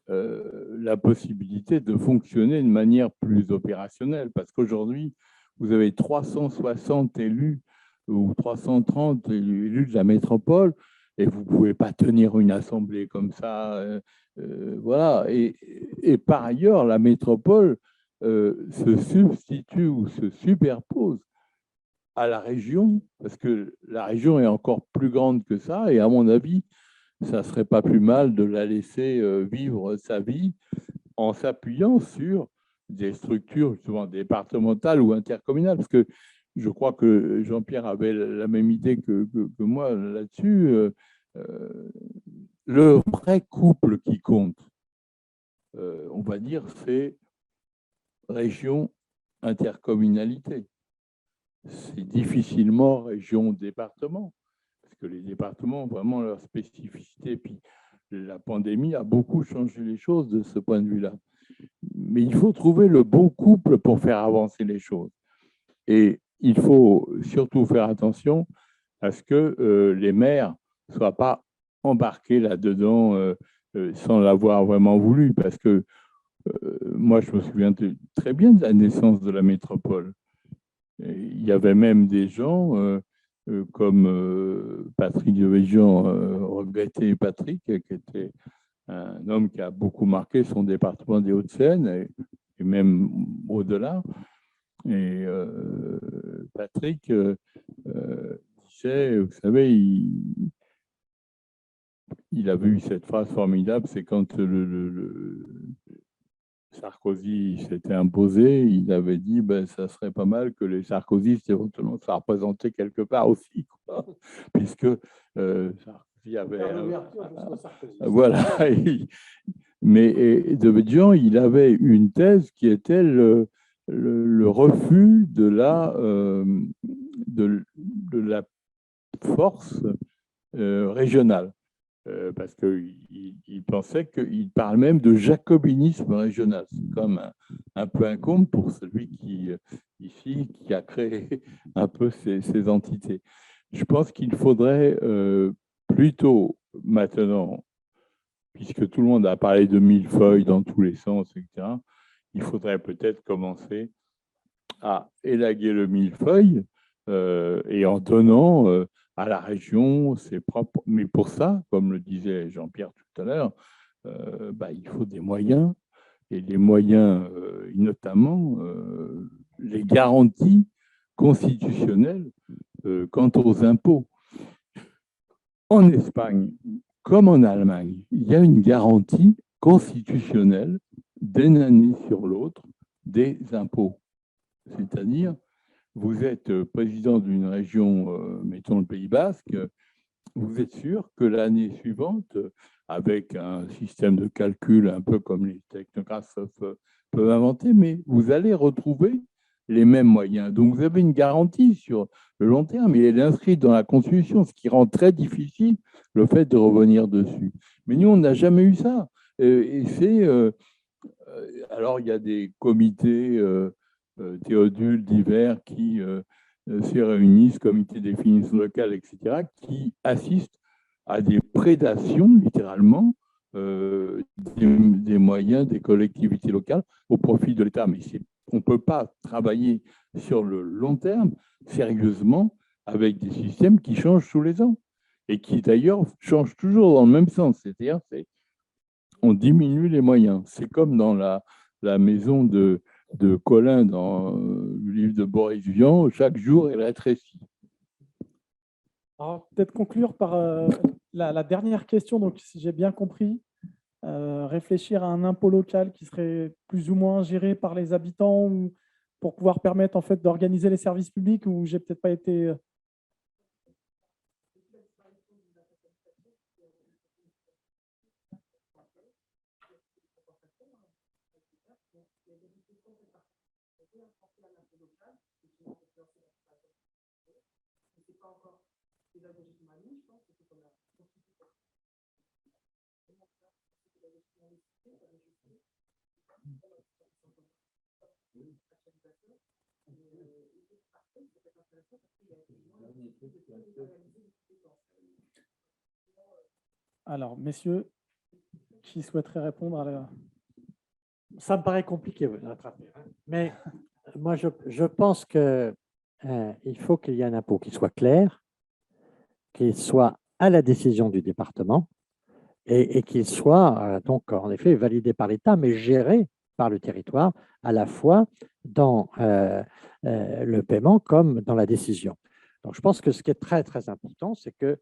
la possibilité de fonctionner de manière plus opérationnelle, parce qu'aujourd'hui, vous avez 360 élus ou 330 élus de la métropole, et vous ne pouvez pas tenir une assemblée comme ça. Voilà. Et par ailleurs, la métropole se substitue ou se superpose à la région, parce que la région est encore plus grande que ça, et à mon avis, ça ne serait pas plus mal de la laisser vivre sa vie en s'appuyant sur des structures justement départementales ou intercommunales, parce que je crois que Jean-Pierre avait la même idée que moi là-dessus. Le vrai couple qui compte, on va dire, c'est région-intercommunalité. C'est difficilement région-département, parce que les départements ont vraiment leur spécificité. Puis la pandémie a beaucoup changé les choses de ce point de vue-là. Mais il faut trouver le bon couple pour faire avancer les choses. Et il faut surtout faire attention à ce que les maires ne soient pas embarqués là-dedans sans l'avoir vraiment voulu. Parce que moi, je me souviens très bien de la naissance de la métropole. Et il y avait même des gens comme Patrick Devedjian, regretté Patrick, qui était un homme qui a beaucoup marqué son département des Hauts-de-Seine et même au-delà. Et Patrick disait, vous savez, il avait eu cette phrase formidable, c'est quand Sarkozy s'était imposé, il avait dit ben, ça serait pas mal que les sarkozystes éventuellement soient représentés quelque part aussi, quoi, puisque Sarkozy avait. Voilà. Mais Devedjian, il avait une thèse qui était le refus de la force régionale. Parce qu'il pensait qu'il parle même de jacobinisme régional. C'est comme un peu un comble pour celui qui a créé un peu ces entités. Je pense qu'il faudrait plutôt maintenant, puisque tout le monde a parlé de millefeuilles dans tous les sens, etc., il faudrait peut-être commencer à élaguer le millefeuille et en donnant à la région ses propres... Mais pour ça, comme le disait Jean-Pierre tout à l'heure, il faut des moyens, et les moyens, notamment les garanties constitutionnelles quant aux impôts. En Espagne, comme en Allemagne, il y a une garantie constitutionnelle d'une année sur l'autre des impôts. C'est-à-dire, vous êtes président d'une région, mettons le Pays Basque, vous êtes sûr que l'année suivante, avec un système de calcul un peu comme les technocrates peuvent inventer, mais vous allez retrouver les mêmes moyens. Donc, vous avez une garantie sur le long terme, et elle est inscrite dans la Constitution, ce qui rend très difficile le fait de revenir dessus. Mais nous, on n'a jamais eu ça. Et c'est... alors, il y a des comités... Théodule divers qui se réunissent, comité des finances locales, etc., qui assistent à des prédations, littéralement, des moyens des collectivités locales au profit de l'État. Mais on ne peut pas travailler sur le long terme, sérieusement, avec des systèmes qui changent tous les ans et qui, d'ailleurs, changent toujours dans le même sens. C'est-à-dire on diminue les moyens. C'est comme dans la maison de de Colin dans le livre de Boris Vian, chaque jour est rétréci. Alors, peut-être conclure par la dernière question. Donc, si j'ai bien compris, réfléchir à un impôt local qui serait plus ou moins géré par les habitants ou pour pouvoir permettre en fait d'organiser les services publics, ou j'ai peut-être pas été. Alors, messieurs, qui souhaiterait répondre à la... Ça me paraît compliqué, vous rattraper. Mais moi, je pense que il faut qu'il y ait un impôt qui soit clair, qu'il soit à la décision du département et qu'il soit donc en effet validé par l'État, mais géré par le territoire, à la fois dans le paiement comme dans la décision. Donc je pense que ce qui est très très important, c'est que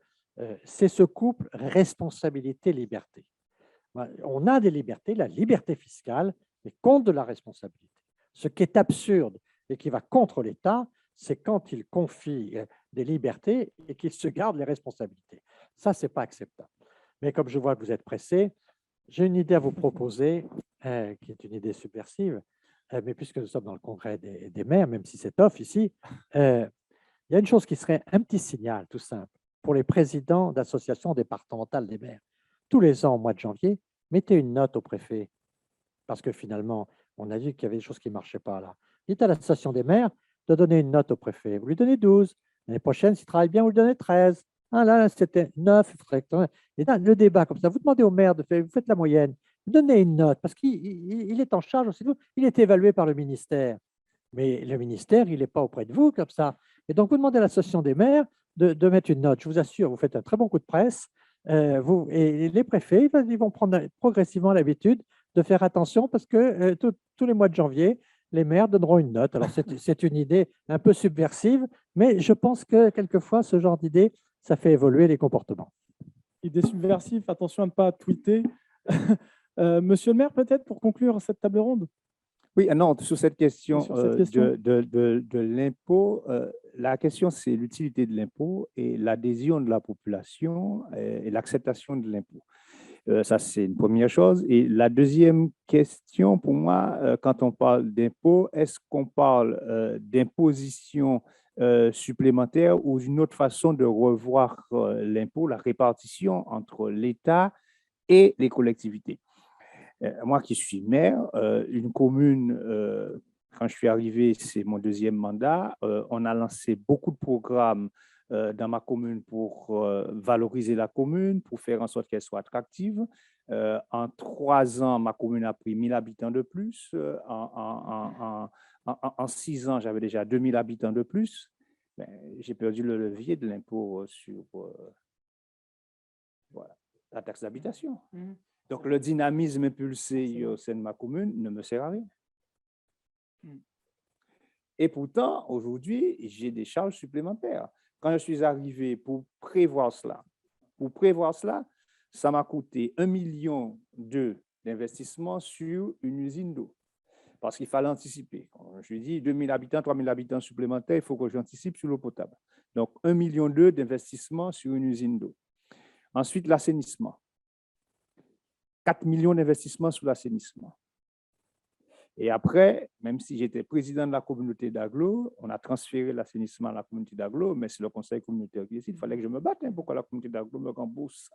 c'est ce couple responsabilité-liberté. On a des libertés, la liberté fiscale, mais contre de la responsabilité. Ce qui est absurde et qui va contre l'État, c'est quand il confie des libertés et qu'il se garde les responsabilités. Ça, ce n'est pas acceptable. Mais comme je vois que vous êtes pressé, j'ai une idée à vous proposer, qui est une idée subversive, mais puisque nous sommes dans le congrès des maires, même si c'est off ici, il y a une chose qui serait un petit signal tout simple pour les présidents d'associations départementales des maires. Tous les ans, au mois de janvier, mettez une note au préfet, parce que finalement, on a vu qu'il y avait des choses qui ne marchaient pas là. Dites à l'association des maires de donner une note au préfet. Vous lui donnez 12. L'année prochaine, s'il travaille bien, vous lui donnez 13. Ah là, c'était 9. Et là, le débat, comme ça, vous demandez au maire, vous faites la moyenne, vous donnez une note, parce qu'il est en charge aussi. Il est évalué par le ministère. Mais le ministère, il n'est pas auprès de vous comme ça. Et donc, vous demandez à l'association des maires de mettre une note. Je vous assure, vous faites un très bon coup de presse. Et les préfets, ils vont prendre progressivement l'habitude de faire attention parce que tous les mois de janvier, les maires donneront une note. Alors, c'est une idée un peu subversive, mais je pense que quelquefois, ce genre d'idée, ça fait évoluer les comportements. Idée subversive, attention à ne pas tweeter. Monsieur le maire, peut-être pour conclure cette table ronde. Oui, non, sur cette question, question. de l'impôt, la question, c'est l'utilité de l'impôt et l'adhésion de la population et l'acceptation de l'impôt. Ça, c'est une première chose. Et la deuxième question, pour moi, quand on parle d'impôt, est-ce qu'on parle d'imposition supplémentaire ou d'une autre façon de revoir l'impôt, la répartition entre l'État et les collectivités? Moi qui suis maire, une commune, quand je suis arrivé, c'est mon deuxième mandat, on a lancé beaucoup de programmes dans ma commune pour valoriser la commune, pour faire en sorte qu'elle soit attractive. En 3 ans, ma commune a pris 1000 habitants de plus. En 6 ans, j'avais déjà 2000 habitants de plus. Ben, j'ai perdu le levier de l'impôt sur voilà, la taxe d'habitation. Donc, le dynamisme impulsé au sein de ma commune ne me sert à rien. Et pourtant, aujourd'hui, j'ai des charges supplémentaires. Quand je suis arrivé pour prévoir cela, ça m'a coûté 1,2 million d'investissement sur une usine d'eau. Parce qu'il fallait anticiper. Je dis 2000 habitants, 3000 habitants supplémentaires, il faut que j'anticipe sur l'eau potable. Donc, 1,2 million d'investissement sur une usine d'eau. Ensuite, l'assainissement. 4 millions d'investissements sur l'assainissement. Et après, même si j'étais président de la communauté d'Aglo, on a transféré l'assainissement à la communauté d'Aglo, mais c'est le conseil communautaire qui décide. Il fallait que je me batte pour que la communauté d'Aglo me rembourse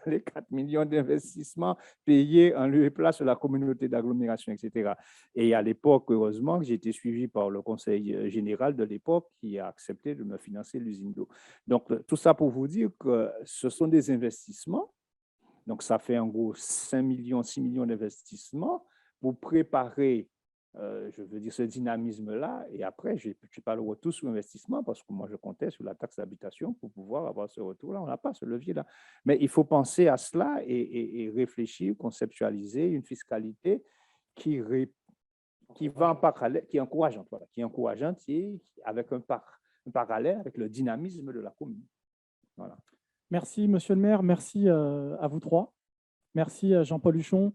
les 4 millions d'investissements payés en lieu et place de la communauté d'agglomération, etc. Et à l'époque, heureusement, j'ai été suivi par le conseil général de l'époque qui a accepté de me financer l'usine d'eau. Donc, tout ça pour vous dire que ce sont des investissements. Donc, ça fait en gros 5 millions, 6 millions d'investissements pour préparer, je veux dire, ce dynamisme-là. Et après, je n'ai pas le retour sur investissement parce que moi, je comptais sur la taxe d'habitation pour pouvoir avoir ce retour-là. On n'a pas ce levier-là. Mais il faut penser à cela et réfléchir, conceptualiser une fiscalité qui qui va en parallèle, qui est encourageante, voilà, qui est encourageante et avec un parallèle avec le dynamisme de la commune. Voilà. Merci, monsieur le maire. Merci à vous trois. Merci à Jean-Paul Huchon,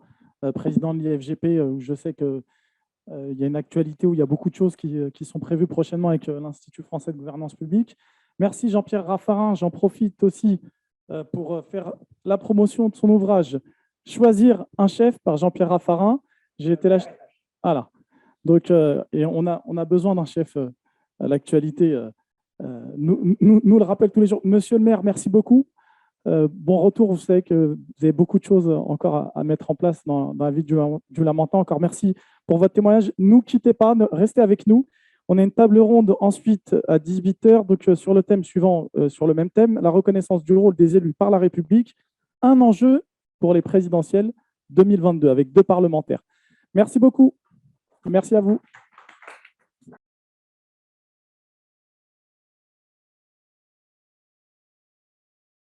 président de l'IFGP, où je sais qu'il y a une actualité où il y a beaucoup de choses qui sont prévues prochainement avec l'Institut français de gouvernance publique. Merci Jean-Pierre Raffarin. J'en profite aussi pour faire la promotion de son ouvrage « Choisir un chef » par Jean-Pierre Raffarin. J'ai été là. Voilà. Donc, et on a besoin d'un chef à l'actualité. Nous le rappelle tous les jours. Monsieur le maire, merci beaucoup. Bon retour. Vous savez que vous avez beaucoup de choses encore à mettre en place dans la ville du Lamentin. Encore merci pour votre témoignage. Ne quittez pas, restez avec nous. On a une table ronde ensuite à 18h, donc sur le thème suivant, sur le même thème, la reconnaissance du rôle des élus par la République, un enjeu pour les présidentielles 2022 avec 2 parlementaires. Merci beaucoup. Merci à vous.